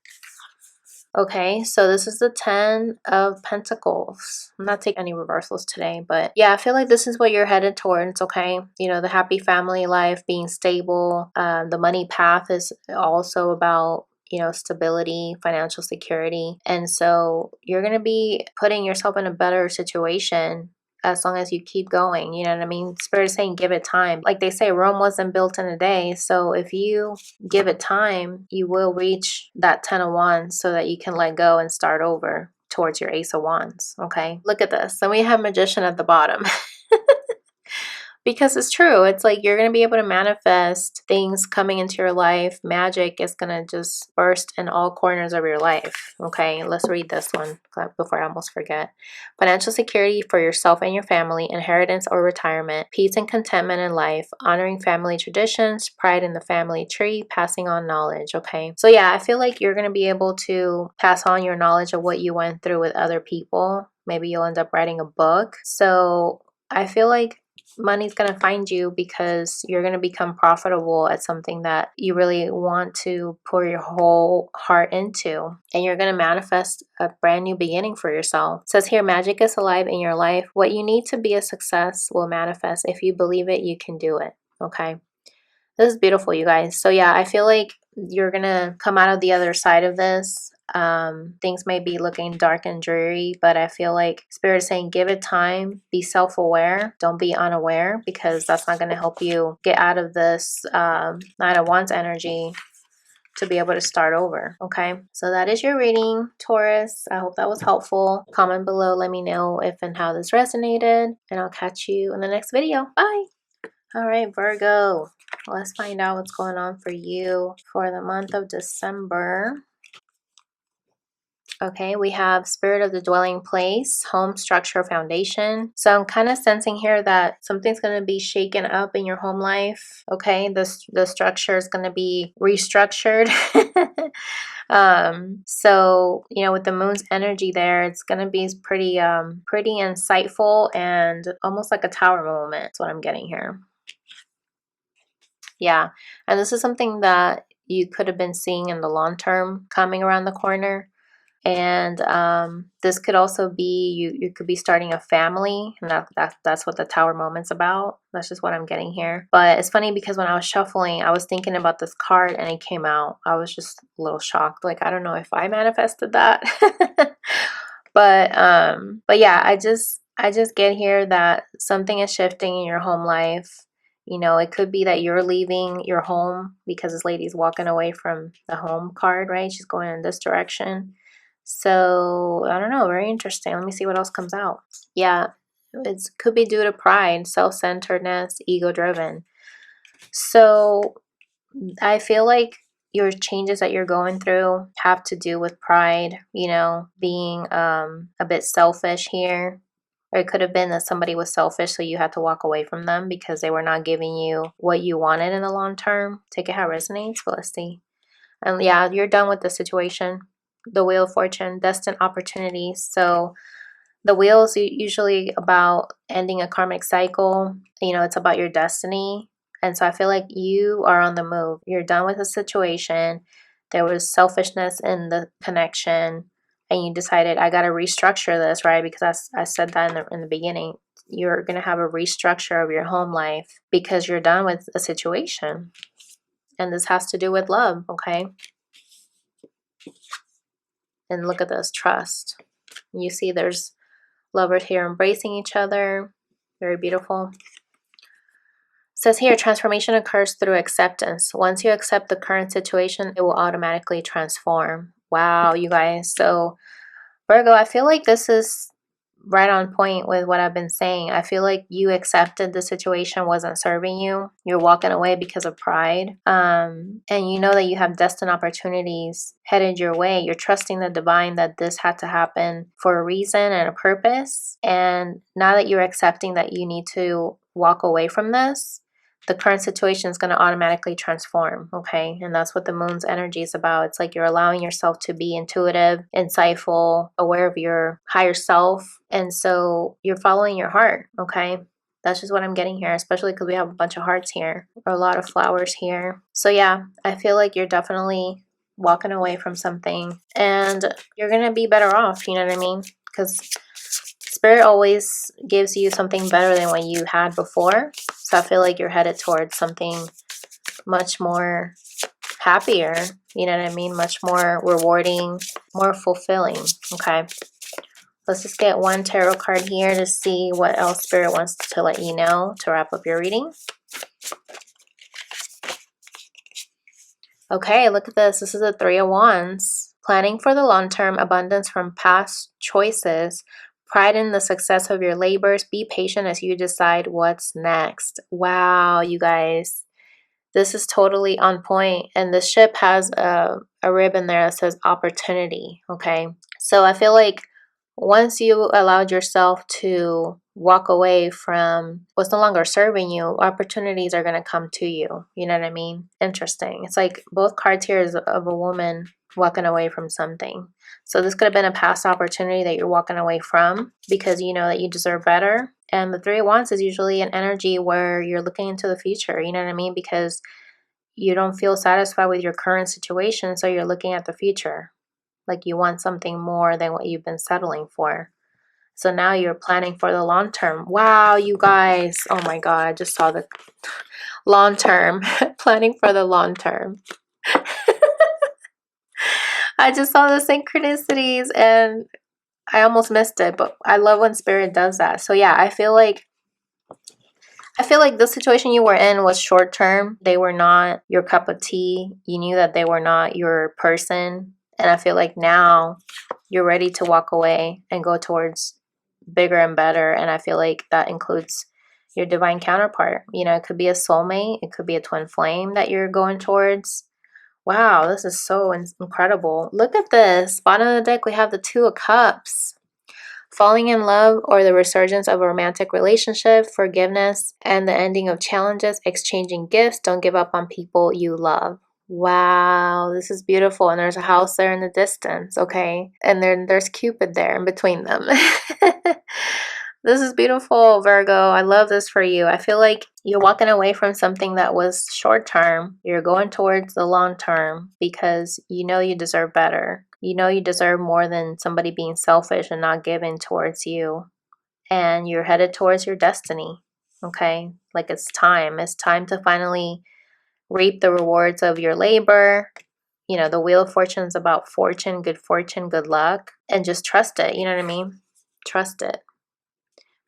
Okay, so this is the 10 of Pentacles. I'm not taking any reversals today, but yeah, I feel like this is what you're headed towards, okay? You know, the happy family life, being stable. The money path is also about, you know, stability, financial security. And so you're going to be putting yourself in a better situation as long as you keep going. You know what I mean? Spirit is saying give it time. Like they say, Rome wasn't built in a day. So if you give it time, you will reach that 10 of Wands so that you can let go and start over towards your Ace of Wands. Okay, look at this. Then we have Magician at the bottom. Because it's true. It's like you're going to be able to manifest things coming into your life. Magic is going to just burst in all corners of your life. Okay, let's read this one before I almost forget. Financial security for yourself and your family, inheritance or retirement, peace and contentment in life, honoring family traditions, pride in the family tree, passing on knowledge. Okay, so yeah, I feel like you're going to be able to pass on your knowledge of what you went through with other people. Maybe you'll end up writing a book. So I feel like money's going to find you because you're going to become profitable at something that you really want to pour your whole heart into, and you're going to manifest a brand new beginning for yourself. It says here, magic is alive in your life. What you need to be a success will manifest. If you believe it, you can do it. Okay, this is beautiful, you guys. So yeah, I feel like you're going to come out of the other side of this. Things may be looking dark and dreary, but I feel like Spirit is saying give it time, be self-aware, don't be unaware, because that's not going to help you get out of this Nine of Wands energy to be able to start over. Okay, so that is your reading, Taurus. I hope that was helpful. Comment below, let me know if and how this resonated, and I'll catch you in the next video. Bye. All right, Virgo, let's find out what's going on for you for the month of December. Okay, we have spirit of the dwelling place, home structure, foundation. So I'm kind of sensing here that something's going to be shaken up in your home life. Okay, the structure is going to be restructured. So you know, with the moon's energy there, it's going to be pretty insightful and almost like a tower moment. That's what I'm getting here. Yeah, and this is something that you could have been seeing in the long term coming around the corner. And this could also be you could be starting a family, and that's what the tower moment's about. That's just what I'm getting here. But it's funny because when I was shuffling, I was thinking about this card and it came out. I was just a little shocked. Like, I don't know if I manifested that. But yeah, I just get here that something is shifting in your home life. You know, it could be that you're leaving your home, because this lady's walking away from the home card, right? She's going in this direction. So I don't know, very interesting. Let me see what else comes out. Yeah, it could be due to pride, self-centeredness, ego-driven. So I feel like your changes that you're going through have to do with pride, you know, being a bit selfish here. Or it could have been that somebody was selfish, so you had to walk away from them because they were not giving you what you wanted in the long term. Take it how it resonates, but let's see. And yeah, you're done with the situation. The Wheel of Fortune, destined opportunities. So the wheel is usually about ending a karmic cycle. You know, it's about your destiny. And so I feel like you are on the move. You're done with the situation. There was selfishness in the connection, and you decided, I got to restructure this, right? Because I said that in the beginning. You're going to have a restructure of your home life because you're done with a situation. And this has to do with love, okay? And look at this, trust. You see there's lovers here embracing each other. Very beautiful. Says here, transformation occurs through acceptance. Once you accept the current situation, it will automatically transform. Wow, you guys. So Virgo, I feel like this is right on point with what I've been saying. I feel like you accepted the situation wasn't serving you. You're walking away because of pride. And you know that you have destined opportunities headed your way. You're trusting the divine that this had to happen for a reason and a purpose. And now that you're accepting that you need to walk away from this, the current situation is going to automatically transform, okay? And that's what the moon's energy is about. It's like you're allowing yourself to be intuitive, insightful, aware of your higher self. And so you're following your heart, okay? That's just what I'm getting here, especially because we have a bunch of hearts here, or a lot of flowers here. So yeah, I feel like you're definitely walking away from something, and you're going to be better off, you know what I mean? Because Spirit always gives you something better than what you had before. So I feel like you're headed towards something much more happier, you know what I mean? Much more rewarding, more fulfilling, okay? Let's just get one tarot card here to see what else Spirit wants to let you know to wrap up your reading. Okay, look at this. This is the Three of Wands. Planning for the long term, abundance from past choices, pride in the success of your labors. Be patient as you decide what's next. Wow, you guys. This is totally on point. And the ship has a ribbon there that says opportunity, okay? So I feel like once you allowed yourself to walk away from what's no longer serving you, opportunities are going to come to you. You know what I mean? Interesting. It's like both cards here is of a woman walking away from something. So this could have been a past opportunity that you're walking away from because you know that you deserve better. And the Three of Wands is usually an energy where you're looking into the future. You know what I mean? Because you don't feel satisfied with your current situation, so you're looking at the future. Like you want something more than what you've been settling for. So now you're planning for the long term. Wow, you guys. Oh my God, I just saw the long term. Planning for the long term. I just saw the synchronicities and I almost missed it, but I love when Spirit does that. So yeah, I feel like the situation you were in was short term. They were not your cup of tea. You knew that they were not your person. And I feel like now you're ready to walk away and go towards bigger and better. And I feel like that includes your divine counterpart. You know, it could be a soulmate. It could be a twin flame that you're going towards. Wow, this is so incredible. Look at this. Bottom of the deck, we have the Two of Cups. Falling in love or the resurgence of a romantic relationship, forgiveness, and the ending of challenges, exchanging gifts. Don't give up on people you love. Wow, this is beautiful. And there's a house there in the distance, okay? And then there's Cupid there in between them. This is beautiful, Virgo. I love this for you. I feel like you're walking away from something that was short term. You're going towards the long term because you know you deserve better. You know you deserve more than somebody being selfish and not giving towards you. And you're headed towards your destiny, okay? Like it's time. It's time to finally reap the rewards of your labor. You know, the Wheel of Fortune is about fortune, good luck. And just trust it, you know what I mean? Trust it.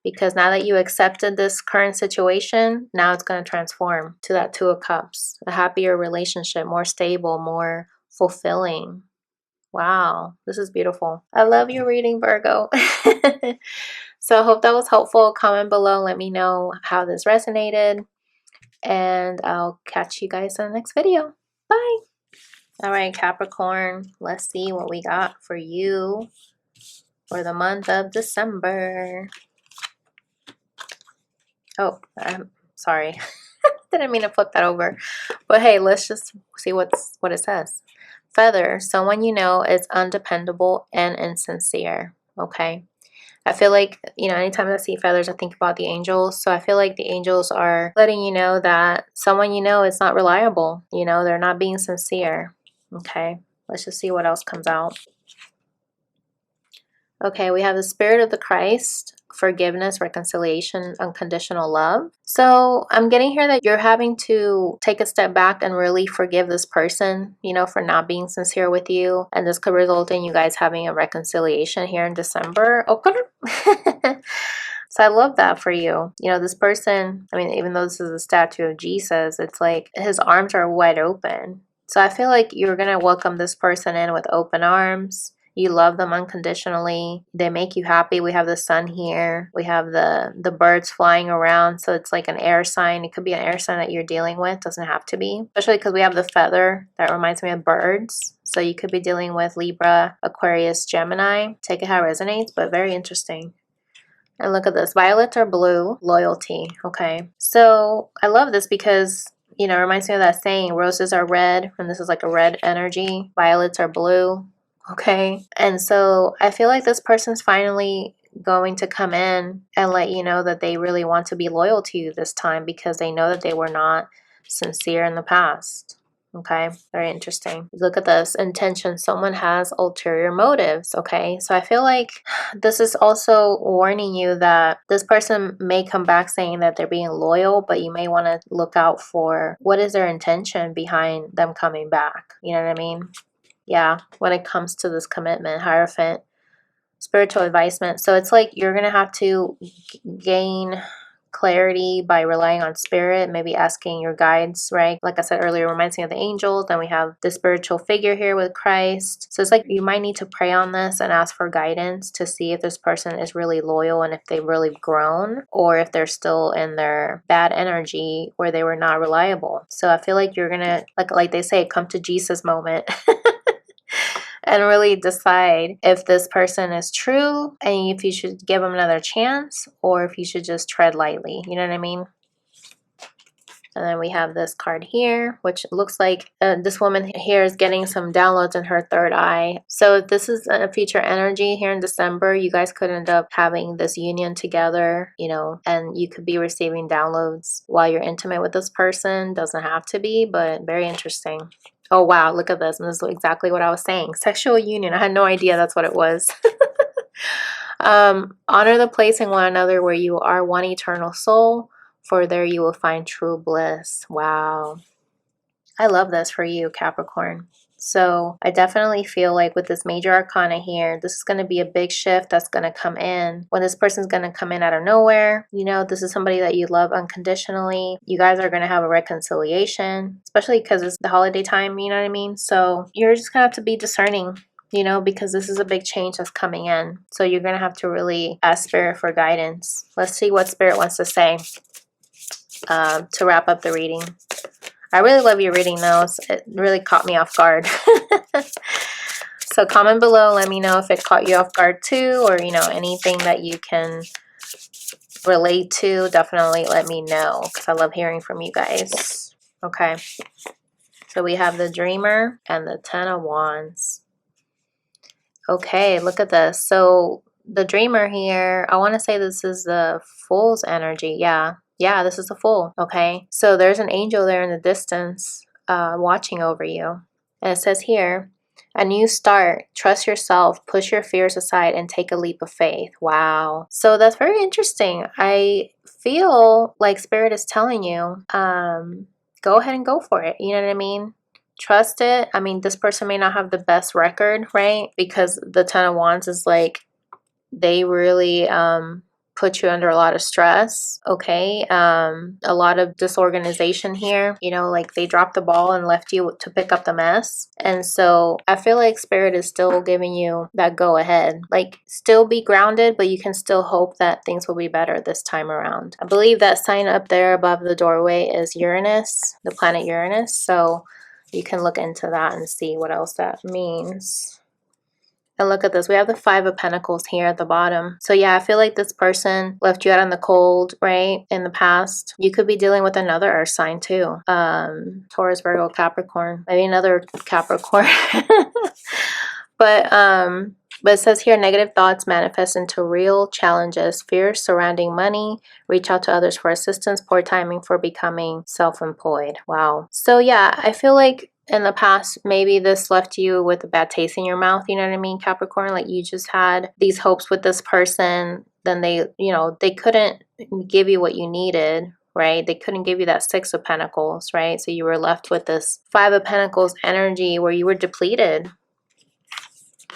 Because now that you accepted this current situation, now it's going to transform to that Two of Cups. A happier relationship, more stable, more fulfilling. Wow, this is beautiful. I love your reading, Virgo. So I hope that was helpful. Comment below. Let me know how this resonated. And I'll catch you guys in the next video. Bye. All right, Capricorn. Let's see what we got for you for the month of December. Oh, I'm sorry. Didn't mean to flip that over. But hey, let's just see what it says. Feather. Someone you know is undependable and insincere. Okay. I feel like, you know, anytime I see feathers, I think about the angels. So I feel like the angels are letting you know that someone you know is not reliable. You know, they're not being sincere. Okay, let's just see what else comes out. Okay, we have the Spirit of the Christ, forgiveness, reconciliation, unconditional love. So I'm getting here that you're having to take a step back and really forgive this person, you know, for not being sincere with you. And this could result in you guys having a reconciliation here in December. Okay. So I love that for you. You know, this person, I mean, even though this is a statue of Jesus, it's like his arms are wide open. So I feel like you're going to welcome this person in with open arms. You love them unconditionally. They make you happy. We have the sun here. We have the birds flying around. So it's like an air sign. It could be an air sign that you're dealing with. Doesn't have to be. Especially because we have the feather. That reminds me of birds. So you could be dealing with Libra, Aquarius, Gemini. Take it how it resonates, but very interesting. And look at this. Violets are blue. Loyalty. Okay. So I love this because, you know, it reminds me of that saying, roses are red. And this is like a red energy. Violets are blue. Okay. And so I feel like this person's finally going to come in and let you know that they really want to be loyal to you this time because they know that they were not sincere in the past. Okay, very interesting. Look at this intention. Someone has ulterior motives. Okay, so I feel like this is also warning you that this person may come back saying that they're being loyal, but you may want to look out for what is their intention behind them coming back. You know what I mean? Yeah, when it comes to this commitment, Hierophant, spiritual advisement. So it's like you're going to have to gain clarity by relying on spirit, maybe asking your guides, right? Like I said earlier, reminds me of the angels. Then we have the spiritual figure here with Christ. So it's like you might need to pray on this and ask for guidance to see if this person is really loyal and if they've really grown or if they're still in their bad energy where they were not reliable. So I feel like you're going to, like they say, come to Jesus moment. And really decide if this person is true and if you should give them another chance or if you should just tread lightly. You know what I mean? And then we have this card here, which looks like this woman here is getting some downloads in her third eye. So if this is a future energy here in December, you guys could end up having this union together, you know, and you could be receiving downloads while you're intimate with this person. Doesn't have to be, but very interesting. Oh, wow. Look at this. And this is exactly what I was saying. Sexual union. I had no idea that's what it was. Honor the place in one another where you are one eternal soul, for there you will find true bliss. Wow. I love this for you, Capricorn. So I definitely feel like with this major arcana here, this is going to be a big shift that's going to come in. When this person's going to come in out of nowhere, you know, this is somebody that you love unconditionally. You guys are going to have a reconciliation, especially because it's the holiday time, you know what I mean? So you're just going to have to be discerning, you know, because this is a big change that's coming in. So you're going to have to really ask Spirit for guidance. Let's see what Spirit wants to say to wrap up the reading. I really love your reading though. It really caught me off guard. So comment below. Let me know if it caught you off guard too, or, you know, anything that you can relate to. Definitely let me know because I love hearing from you guys. Okay. So we have the Dreamer and the Ten of Wands. Okay, look at this. So the Dreamer here, I want to say this is the Fool's energy. Yeah, this is the Fool. Okay, so there's an angel there in the distance watching over you. And it says here, a new start, trust yourself, push your fears aside, and take a leap of faith. Wow. So that's very interesting. I feel like Spirit is telling you, go ahead and go for it. You know what I mean? Trust it. I mean, this person may not have the best record, right? Because the Ten of Wands is like, they really put you under a lot of stress, okay? A lot of disorganization here. You know, like they dropped the ball and left you to pick up the mess. And so I feel like Spirit is still giving you that go ahead. Like, still be grounded, but you can still hope that things will be better this time around. I believe that sign up there above the doorway is Uranus, the planet Uranus. So you can look into that and see what else that means. And look at this. We have the Five of Pentacles here at the bottom. So yeah, I feel like this person left you out in the cold, right? In the past. You could be dealing with another earth sign too. Taurus, Virgo, Capricorn. Maybe another Capricorn. But it says here, negative thoughts manifest into real challenges, fears surrounding money, reach out to others for assistance, poor timing for becoming self-employed. Wow. So yeah, I feel like in the past, maybe this left you with a bad taste in your mouth, you know what I mean, Capricorn? Like you just had these hopes with this person, then they, you know, they couldn't give you what you needed, right? They couldn't give you that Six of Pentacles, right? So you were left with this Five of Pentacles energy where you were depleted.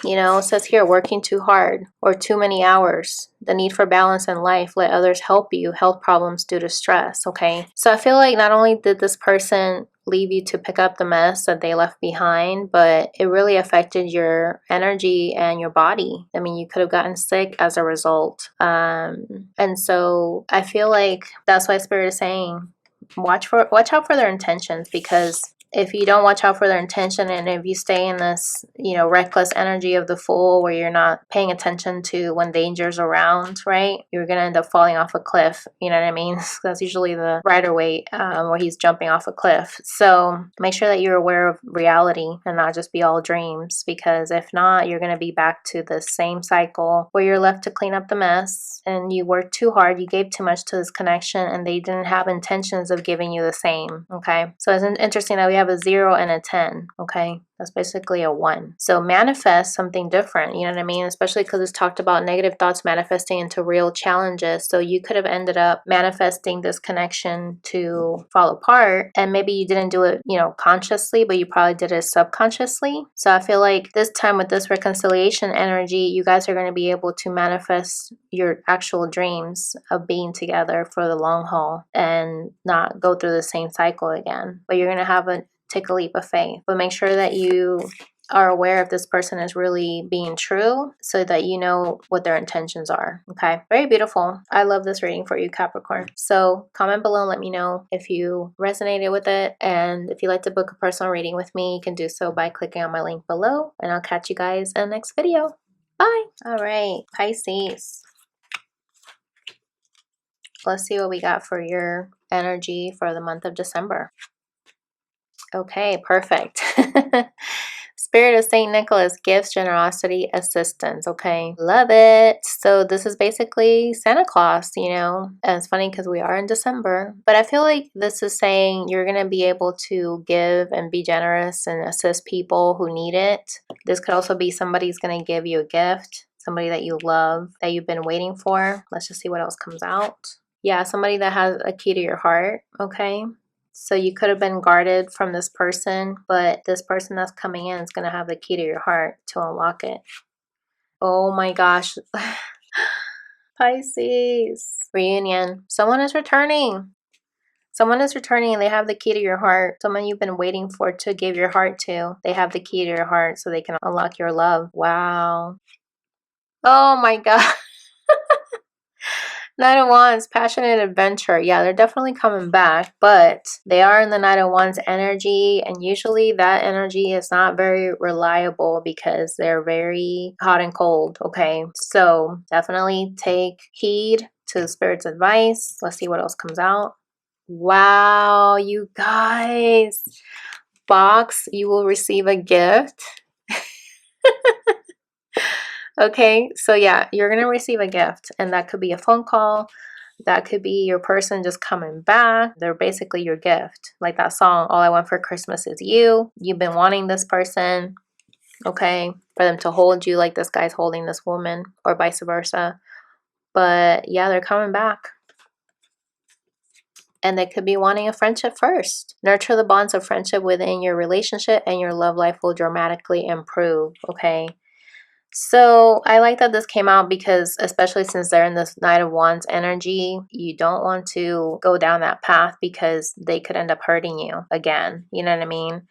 You know, it says here, working too hard or too many hours, the need for balance in life, let others help you, health problems due to stress, okay? So I feel like not only did this person leave you to pick up the mess that they left behind, but it really affected your energy and your body. I mean, you could have gotten sick as a result. And so I feel like that's why Spirit is saying, watch out for their intentions, because if you don't watch out for their intention, and if you stay in this, you know, reckless energy of the fool where you're not paying attention to when danger's around, right, you're gonna end up falling off a cliff. You know what I mean? That's usually the rider weight, where he's jumping off a cliff. So make sure that you're aware of reality and not just be all dreams, because if not, you're gonna be back to the same cycle where you're left to clean up the mess and you worked too hard, you gave too much to this connection, and they didn't have intentions of giving you the same. Okay, so it's interesting that we have a 0 and a 10. Okay, that's basically a 1. So manifest something different, you know what I mean? Especially because it's talked about negative thoughts manifesting into real challenges. So you could have ended up manifesting this connection to fall apart, and maybe you didn't do it, you know, consciously, but you probably did it subconsciously. So I feel like this time with this reconciliation energy, you guys are going to be able to manifest your actual dreams of being together for the long haul and not go through the same cycle again. But you're going to have a take a leap of faith. But make sure that you are aware if this person is really being true, so that you know what their intentions are. Okay, very beautiful. I love this reading for you, Capricorn. So comment below and let me know if you resonated with it, and if you'd like to book a personal reading with me, you can do so by clicking on my link below, and I'll catch you guys in the next video. Bye. All right, Pisces, let's see what we got for your energy for the month of December. Okay, perfect. Spirit of St. Nicholas, gifts, generosity, assistance. Okay, love it. So this is basically Santa Claus, you know. And it's funny because we are in December, but I feel like this is saying you're going to be able to give and be generous and assist people who need it. This could also be somebody's going to give you a gift, somebody that you love, that you've been waiting for. Let's just see what else comes out. Yeah, somebody that has a key to your heart. Okay. So you could have been guarded from this person, but this person that's coming in is going to have the key to your heart to unlock it. Oh my gosh. Pisces. Reunion. Someone is returning. Someone is returning and they have the key to your heart. Someone you've been waiting for to give your heart to. They have the key to your heart so they can unlock your love. Wow. Oh my God. Knight of Wands, passionate adventure. Yeah, they're definitely coming back, but they are in the Knight of Wands energy, and usually that energy is not very reliable because they're very hot and cold, okay? So definitely take heed to the Spirit's advice. Let's see what else comes out. Wow, you guys. Box, you will receive a gift. Okay, so yeah, you're going to receive a gift, and that could be a phone call. That could be your person just coming back. They're basically your gift. Like that song, All I Want for Christmas Is You. You've been wanting this person, okay, for them to hold you like this guy's holding this woman, or vice versa. But yeah, they're coming back. And they could be wanting a friendship first. Nurture the bonds of friendship within your relationship, and your love life will dramatically improve, okay? So I like that this came out because, especially since they're in this Knight of Wands energy, you don't want to go down that path because they could end up hurting you again. You know what I mean?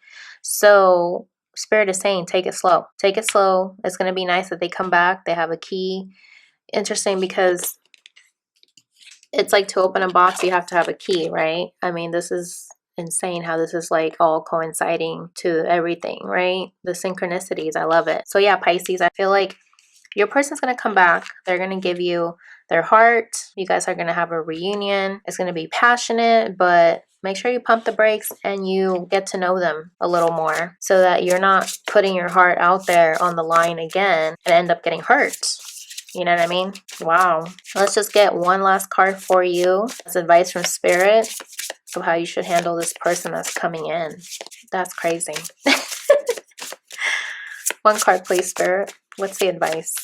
So Spirit is saying, take it slow. Take it slow. It's going to be nice that they come back. They have a key. Interesting because it's like to open a box, you have to have a key, right? I mean, this is insane how this is like all coinciding to everything, right? The synchronicities, I love it. So yeah, Pisces, I feel like your person's going to come back. They're going to give you their heart. You guys are going to have a reunion. It's going to be passionate, but make sure you pump the brakes and you get to know them a little more so that you're not putting your heart out there on the line again and end up getting hurt. You know what I mean? Wow. Let's just get one last card for you as advice from Spirit. of how you should handle this person that's coming in. That's crazy. One card, please, Spirit. What's the advice?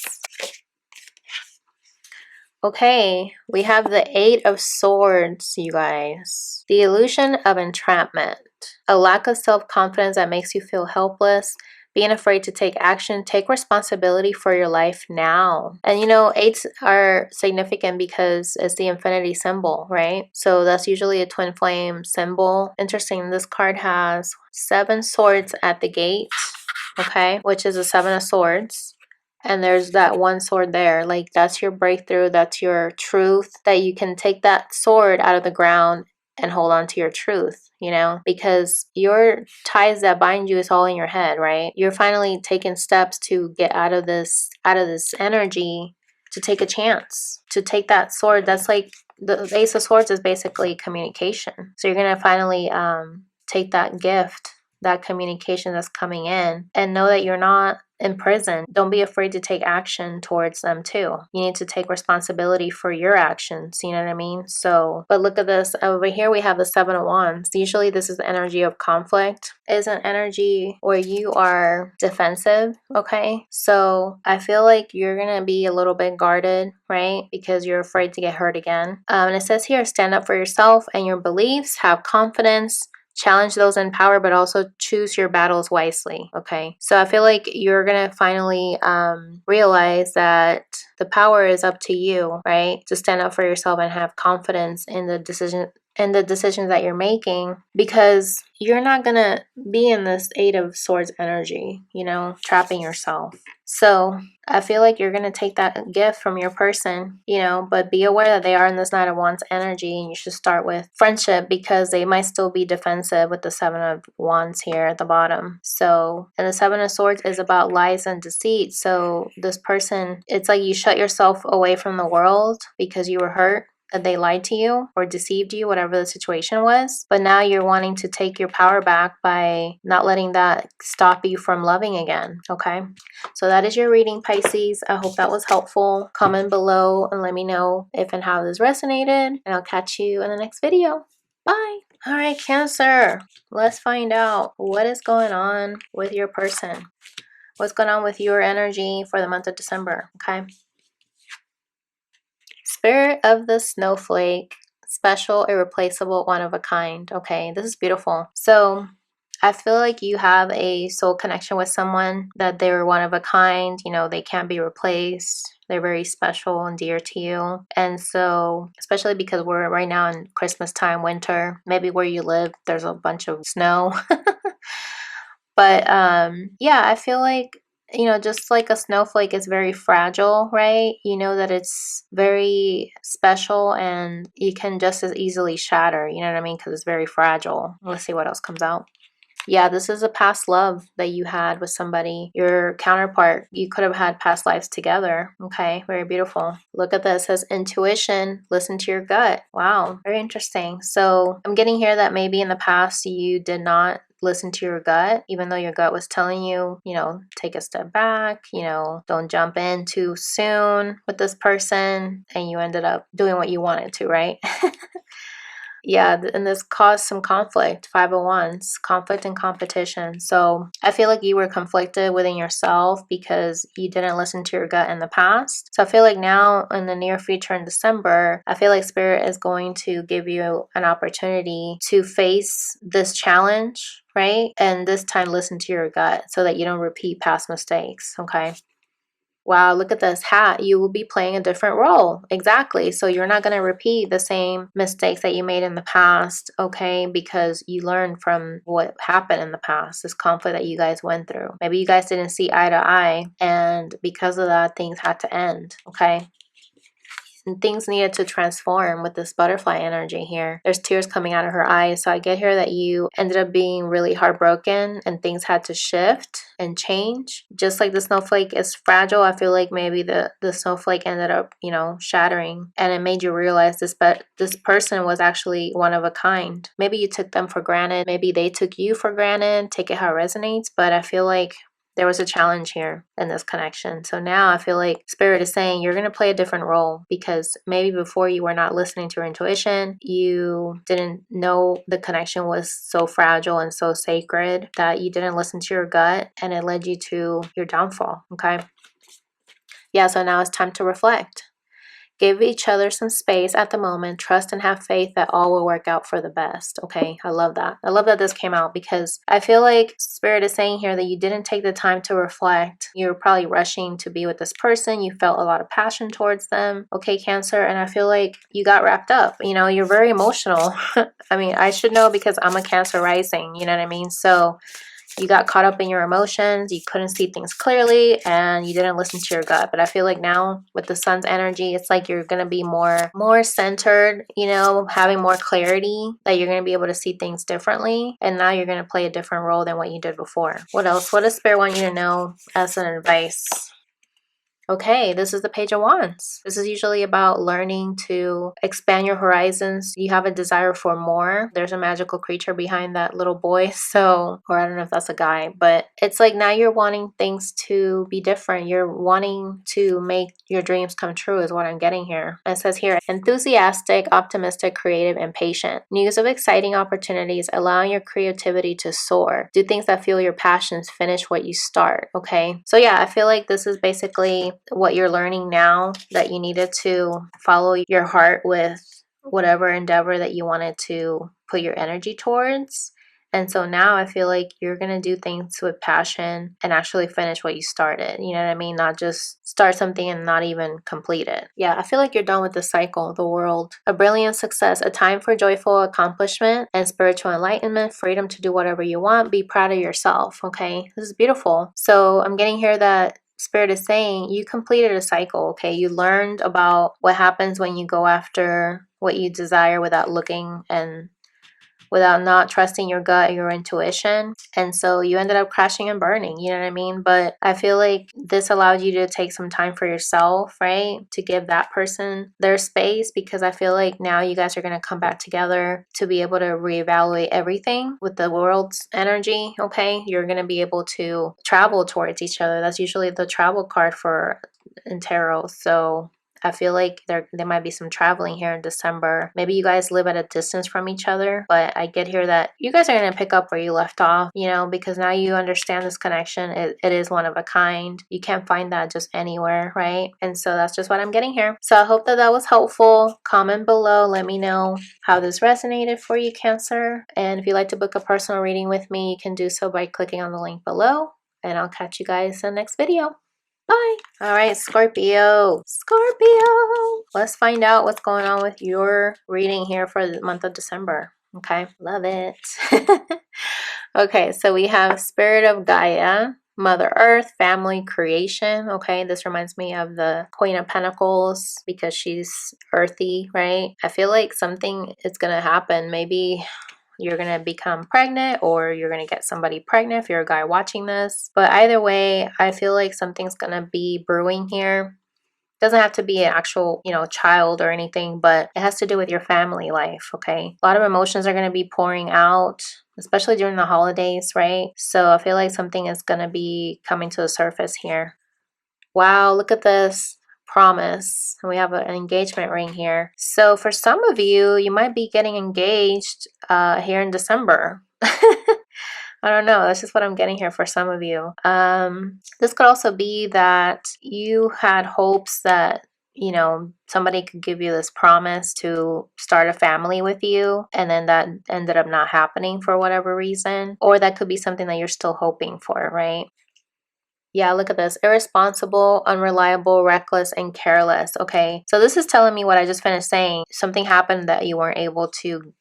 Okay, we have the Eight of Swords, you guys. The illusion of entrapment. A lack of self-confidence that makes you feel helpless. Being afraid to take action. Take responsibility for your life now. And you know, eights are significant because it's the infinity symbol, right? So that's usually a twin flame symbol. Interesting, this card has 7 swords at the gate, okay? Which is a 7 of swords. And there's that 1 sword there. Like, that's your breakthrough. That's your truth. That you can take that sword out of the ground and hold on to your truth, you know, because your ties that bind you is all in your head, right? You're finally taking steps to get out of this energy, to take a chance, to take that sword. That's like the Ace of Swords is basically communication. So you're gonna finally take that gift, that communication that's coming in, and know that you're not in prison. Don't be afraid to take action towards them too. You need to take responsibility for your actions, you know what I mean? So, but look at this. Over here we have the 7 of Wands. Usually this is the energy of conflict. It's an energy where you are defensive, okay? So I feel like you're gonna be a little bit guarded, right? Because you're afraid to get hurt again. And it says here, stand up for yourself and your beliefs, have confidence, challenge those in power, but also choose your battles wisely, okay? So I feel like you're gonna finally realize that the power is up to you, right? To stand up for yourself and have confidence in the decisions that you're making, because you're not gonna be in this 8 of Swords energy, you know, trapping yourself. So I feel like you're gonna take that gift from your person, you know, but be aware that they are in this Knight of Wands energy, and you should start with friendship because they might still be defensive with the 7 of Wands here at the bottom. So, and the 7 of Swords is about lies and deceit. So this person, it's like you shut yourself away from the world because you were hurt, that they lied to you or deceived you, whatever the situation was. But now you're wanting to take your power back by not letting that stop you from loving again, okay? So that is your reading, Pisces. I hope that was helpful. Comment below and let me know if and how this resonated. And I'll catch you in the next video. Bye. All right, Cancer. Let's find out what is going on with your person. What's going on with your energy for the month of December, okay? Spirit of the snowflake, special, irreplaceable, one of a kind. Okay, this is beautiful. So I feel like you have a soul connection with someone, that they're one of a kind, you know, they can't be replaced. They're very special and dear to you. And so, especially because we're right now in Christmas time, winter, maybe where you live, there's a bunch of snow. But yeah, I feel like, you know, just like a snowflake is very fragile, right? You know that it's very special and you can just as easily shatter, you know what I mean? Because it's very fragile. Let's see what else comes out. Yeah, this is a past love that you had with somebody, your counterpart. You could have had past lives together. Okay, very beautiful. Look at this. It says intuition, listen to your gut. Wow, very interesting. So I'm getting here that maybe in the past you did not listen to your gut, even though your gut was telling you, you know, take a step back, you know, don't jump in too soon with this person, and you ended up doing what you wanted to, right? Yeah, and this caused some conflict. 5 of Wands, conflict and competition. So I feel like you were conflicted within yourself because you didn't listen to your gut in the past. So I feel like now in the near future in December, I feel like Spirit is going to give you an opportunity to face this challenge, right? And this time listen to your gut so that you don't repeat past mistakes, okay? Wow, look at this hat. You will be playing a different role. Exactly. So you're not going to repeat the same mistakes that you made in the past, okay? Because you learned from what happened in the past, this conflict that you guys went through. Maybe you guys didn't see eye to eye, and because of that, things had to end, okay? And things needed to transform with this butterfly energy here. There's tears coming out of her eyes. So I get here that you ended up being really heartbroken and things had to shift and change. Just like the snowflake is fragile, I feel like maybe the snowflake ended up, you know, shattering, and it made you realize this person was actually one of a kind. Maybe you took them for granted. Maybe they took you for granted. Take it how it resonates. But I feel like There was a challenge here in this connection. So now I feel like Spirit is saying you're going to play a different role, because maybe before you were not listening to your intuition. You didn't know the connection was so fragile and so sacred that you didn't listen to your gut, and it led you to your downfall. Okay. Yeah, so now it's time to reflect. Give each other some space at the moment. Trust and have faith that all will work out for the best. Okay, I love that. I love that this came out, because I feel like Spirit is saying here that you didn't take the time to reflect. You were probably rushing to be with this person. You felt a lot of passion towards them. Okay, Cancer. And I feel like you got wrapped up. You know, you're very emotional. I mean, I should know because I'm a Cancer rising. You know what I mean? So you got caught up in your emotions, you couldn't see things clearly, and you didn't listen to your gut. But I feel like now with the sun's energy, it's like you're going to be more centered, you know, having more clarity, that you're going to be able to see things differently. And now you're going to play a different role than what you did before. What else? What does Spirit want you to know as an advice? Okay, this is the Page of Wands. This is usually about learning to expand your horizons. You have a desire for more. There's a magical creature behind that little boy. So, or I don't know if that's a guy, but it's like now you're wanting things to be different. You're wanting to make your dreams come true is what I'm getting here. It says here, enthusiastic, optimistic, creative, and patient. News of exciting opportunities, allowing your creativity to soar. Do things that fuel your passions, finish what you start. Okay, so yeah, I feel like this is basically what you're learning now, that you needed to follow your heart with whatever endeavor that you wanted to put your energy towards. And so now I feel like you're going to do things with passion and actually finish what you started. You know what I mean? Not just start something and not even complete it. Yeah, I feel like you're done with the cycle, the world. A brilliant success, a time for joyful accomplishment and spiritual enlightenment, freedom to do whatever you want, be proud of yourself. Okay, this is beautiful. So I'm getting here that Spirit is saying you completed a cycle. Okay, you learned about what happens when you go after what you desire without looking and without not trusting your gut or your intuition. And so you ended up crashing and burning, you know what I mean? But I feel like this allowed you to take some time for yourself, right? To give that person their space, because I feel like now you guys are going to come back together to be able to reevaluate everything with the world's energy, okay? You're going to be able to travel towards each other. That's usually the travel card for in tarot. So I feel like there might be some traveling here in December. Maybe you guys live at a distance from each other, but I get here that you guys are going to pick up where you left off, you know, because now you understand this connection. It is one of a kind. You can't find that just anywhere, right? And so that's just what I'm getting here. So I hope that that was helpful. Comment below. Let me know how this resonated for you, Cancer. And if you'd like to book a personal reading with me, you can do so by clicking on the link below. And I'll catch you guys in the next video. Bye. All right, Scorpio. Let's find out what's going on with your reading here for the month of December. Okay, love it. Okay, so we have Spirit of Gaia, Mother Earth, family, creation. Okay, this reminds me of the Queen of Pentacles because she's earthy, right? I feel like something is going to happen. Maybe you're going to become pregnant, or you're going to get somebody pregnant if you're a guy watching this. But either way, I feel like something's going to be brewing here. Doesn't have to be an actual, you know, child or anything, but it has to do with your family life, okay? A lot of emotions are going to be pouring out, especially during the holidays, right? So I feel like something is going to be coming to the surface here. Wow, look at this. Promise. And we have an engagement ring here. So for some of you, you might be getting engaged here in December. I don't know. That's just what I'm getting here for some of you. This could also be that you had hopes that, you know, somebody could give you this promise to start a family with you, and then that ended up not happening for whatever reason. Or that could be something that you're still hoping for, right? Yeah, look at this. Irresponsible, unreliable, reckless, and careless. Okay, so this is telling me what I just finished saying. Something happened that you weren't able to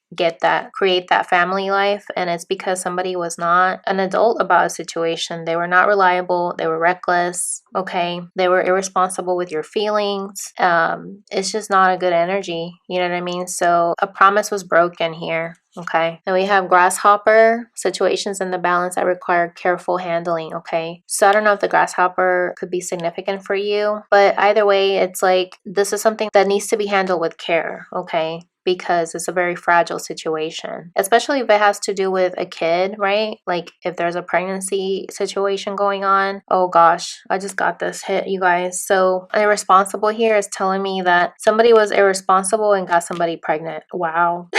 create that family life, and it's because somebody was not an adult about a situation. They were not reliable. They were reckless. Okay, they were irresponsible with your feelings. It's just not a good energy. You know what I mean? So a promise was broken here. Okay, and we have grasshopper, situations in the balance that require careful handling. Okay, so I don't know if the grasshopper could be significant for you, but either way, it's like this is something that needs to be handled with care. Okay, because it's a very fragile situation, especially if it has to do with a kid, right? Like if there's a pregnancy situation going on. Oh gosh, I just got this hit, you guys. So irresponsible here is telling me that somebody was irresponsible and got somebody pregnant. Wow.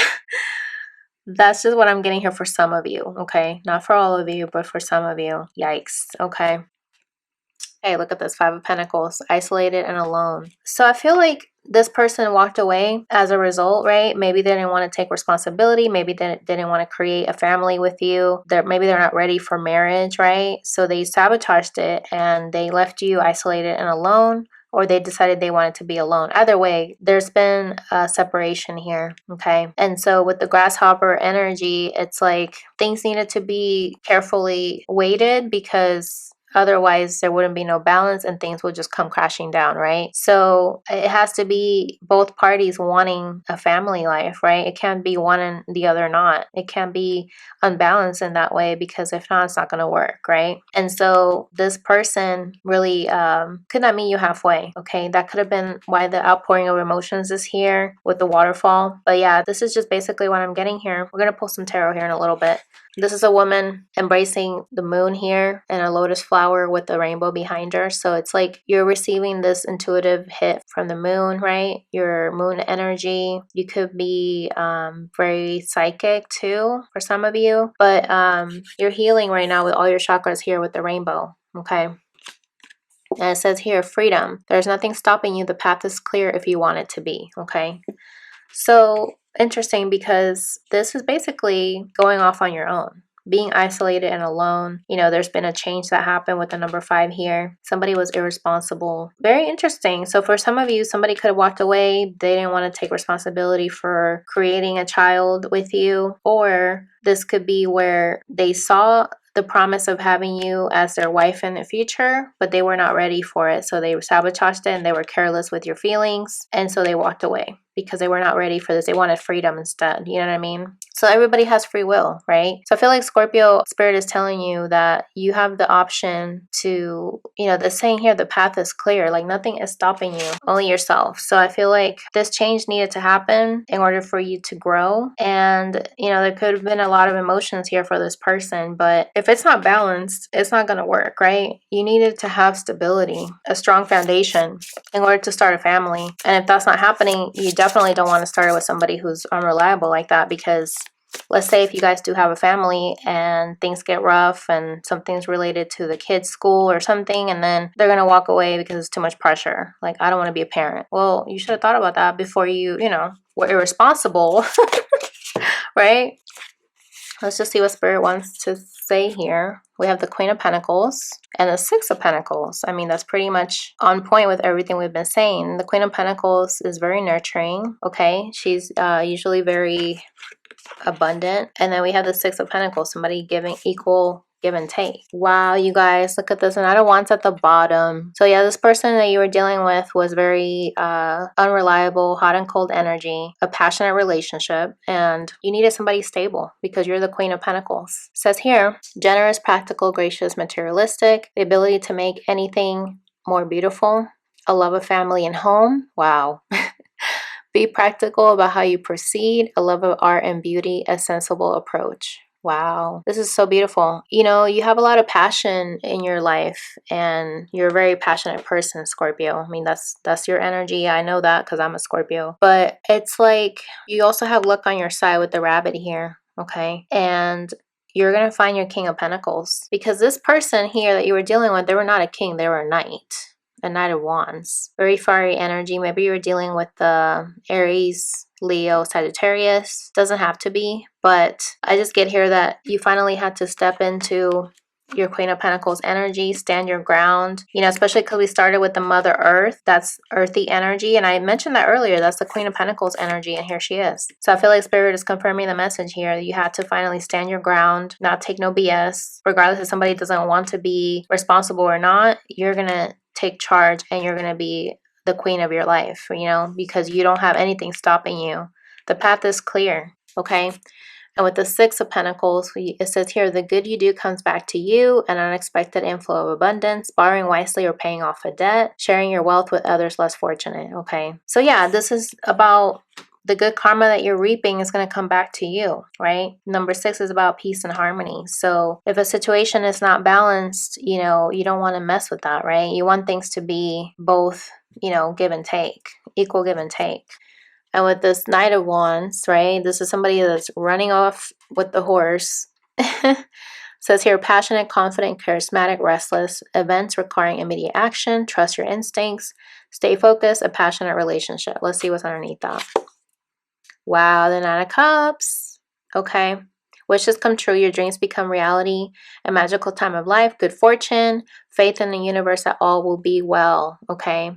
That's just what I'm getting here for some of you, okay? Not for all of you, but for some of you. Yikes, okay? Hey, look at this, Five of Pentacles, isolated and alone. So I feel like this person walked away as a result, right? Maybe they didn't want to take responsibility. Maybe they didn't want to create a family with you. Maybe they're not ready for marriage, right? So they sabotaged it and they left you isolated and alone, or they decided they wanted to be alone. Either way, there's been a separation here, okay? And so with the grasshopper energy, it's like things needed to be carefully weighted because otherwise there wouldn't be no balance and things will just come crashing down, right? So it has to be both parties wanting a family life, right? It can't be one and the other not. It can't be unbalanced in that way, because if not, it's not going to work, right? And so this person really could not meet you halfway, okay? That could have been why the outpouring of emotions is here with the waterfall. But yeah, this is just basically what I'm getting here. We're going to pull some tarot here in a little bit. This is a woman embracing the moon here and a lotus flower with the rainbow behind her. So it's like you're receiving this intuitive hit from the moon, right? Your moon energy. You could be very psychic too for some of you. But you're healing right now with all your chakras here with the rainbow, okay? And it says here, freedom. There's nothing stopping you. The path is clear if you want it to be, okay? So interesting, because this is basically going off on your own, being isolated and alone. You know, there's been a change that happened with the number 5 here. Somebody was irresponsible. Very interesting. So for some of you, somebody could have walked away. They didn't want to take responsibility for creating a child with you. Or this could be where they saw the promise of having you as their wife in the future, but they were not ready for it. So they sabotaged it and they were careless with your feelings. And so they walked away because they were not ready for this. They wanted freedom instead. You know what I mean? So everybody has free will, right? So I feel like Scorpio spirit is telling you that you have the option to, you know, the saying here, the path is clear. Like nothing is stopping you, only yourself. So I feel like this change needed to happen in order for you to grow. And, you know, there could have been a lot of emotions here for this person, but if it's not balanced, it's not going to work, right? You needed to have stability, a strong foundation in order to start a family. And if that's not happening, you definitely don't want to start it with somebody who's unreliable like that, because let's say if you guys do have a family and things get rough and something's related to the kids' school or something, and then they're going to walk away because it's too much pressure. Like, I don't want to be a parent. Well, you should have thought about that before you know, were irresponsible, right? Let's just see what Spirit wants to say here. We have the Queen of Pentacles and the Six of Pentacles. I mean, that's pretty much on point with everything we've been saying. The Queen of Pentacles is very nurturing, okay? She's usually very abundant. And then we have the Six of Pentacles, somebody giving equal give and take. Wow, you guys, look at this. Knight of Wands at the bottom. So yeah, this person that you were dealing with was very unreliable, hot and cold energy, a passionate relationship, and you needed somebody stable because you're the Queen of Pentacles. It says here, generous, practical, gracious, materialistic, the ability to make anything more beautiful, a love of family and home. Wow. Be practical about how you proceed, a love of art and beauty, a sensible approach. Wow, this is so beautiful. You know, you have a lot of passion in your life and you're a very passionate person, Scorpio. I mean, that's your energy. I know that because I'm a Scorpio. But it's like you also have luck on your side with the rabbit here, okay? And you're going to find your King of Pentacles, because this person here that you were dealing with, they were not a king, they were a knight. A Knight of Wands. Very fiery energy. Maybe you were dealing with the Aries, Leo, Sagittarius. Doesn't have to be, but I just get here that you finally had to step into your Queen of Pentacles energy, stand your ground, you know, especially because we started with the Mother Earth. That's earthy energy. And I mentioned that earlier. That's the Queen of Pentacles energy. And here she is. So I feel like Spirit is confirming the message here that you had to finally stand your ground, not take no BS. Regardless if somebody doesn't want to be responsible or not, you're going to take charge and you're going to be the queen of your life, you know, because you don't have anything stopping you. The path is clear, okay? And with the Six of Pentacles, it says here, the good you do comes back to you, an unexpected inflow of abundance, borrowing wisely or paying off a debt, sharing your wealth with others less fortunate, okay? So yeah, this is about the good karma that you're reaping is going to come back to you, right? Number 6 is about peace and harmony. So if a situation is not balanced, you know, you don't want to mess with that, right? You want things to be both, you know, give and take, equal give and take. And with this Knight of Wands, right, this is somebody that's running off with the horse. Says here, passionate, confident, charismatic, restless, events requiring immediate action, trust your instincts, stay focused, a passionate relationship. Let's see what's underneath that. Wow, the 9 of Cups. Okay. Wishes come true, your dreams become reality, a magical time of life, good fortune, faith in the universe that all will be well. Okay.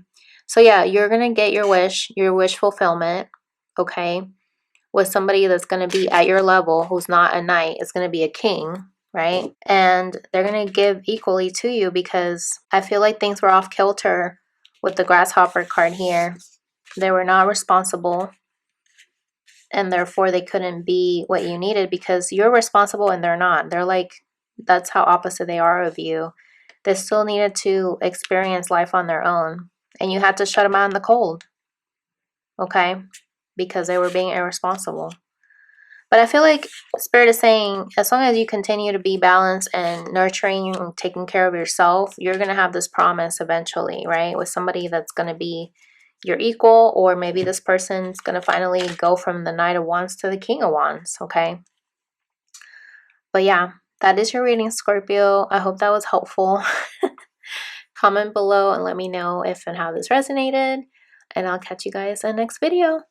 So yeah, you're going to get your wish fulfillment. Okay. With somebody that's going to be at your level, who's not a knight, is going to be a king, right? And they're going to give equally to you, because I feel like things were off kilter with the grasshopper card here. They were not responsible, and therefore they couldn't be what you needed, because you're responsible and they're not. They're like, that's how opposite they are of you. They still needed to experience life on their own, and you had to shut them out in the cold, okay? Because they were being irresponsible. But I feel like Spirit is saying, as long as you continue to be balanced and nurturing and taking care of yourself, you're going to have this promise eventually, right? With somebody that's going to be your equal, or maybe this person's going to finally go from the Knight of Wands to the King of Wands, okay? But yeah, that is your reading, Scorpio. I hope that was helpful. Comment below and let me know if and how this resonated. And I'll catch you guys in the next video.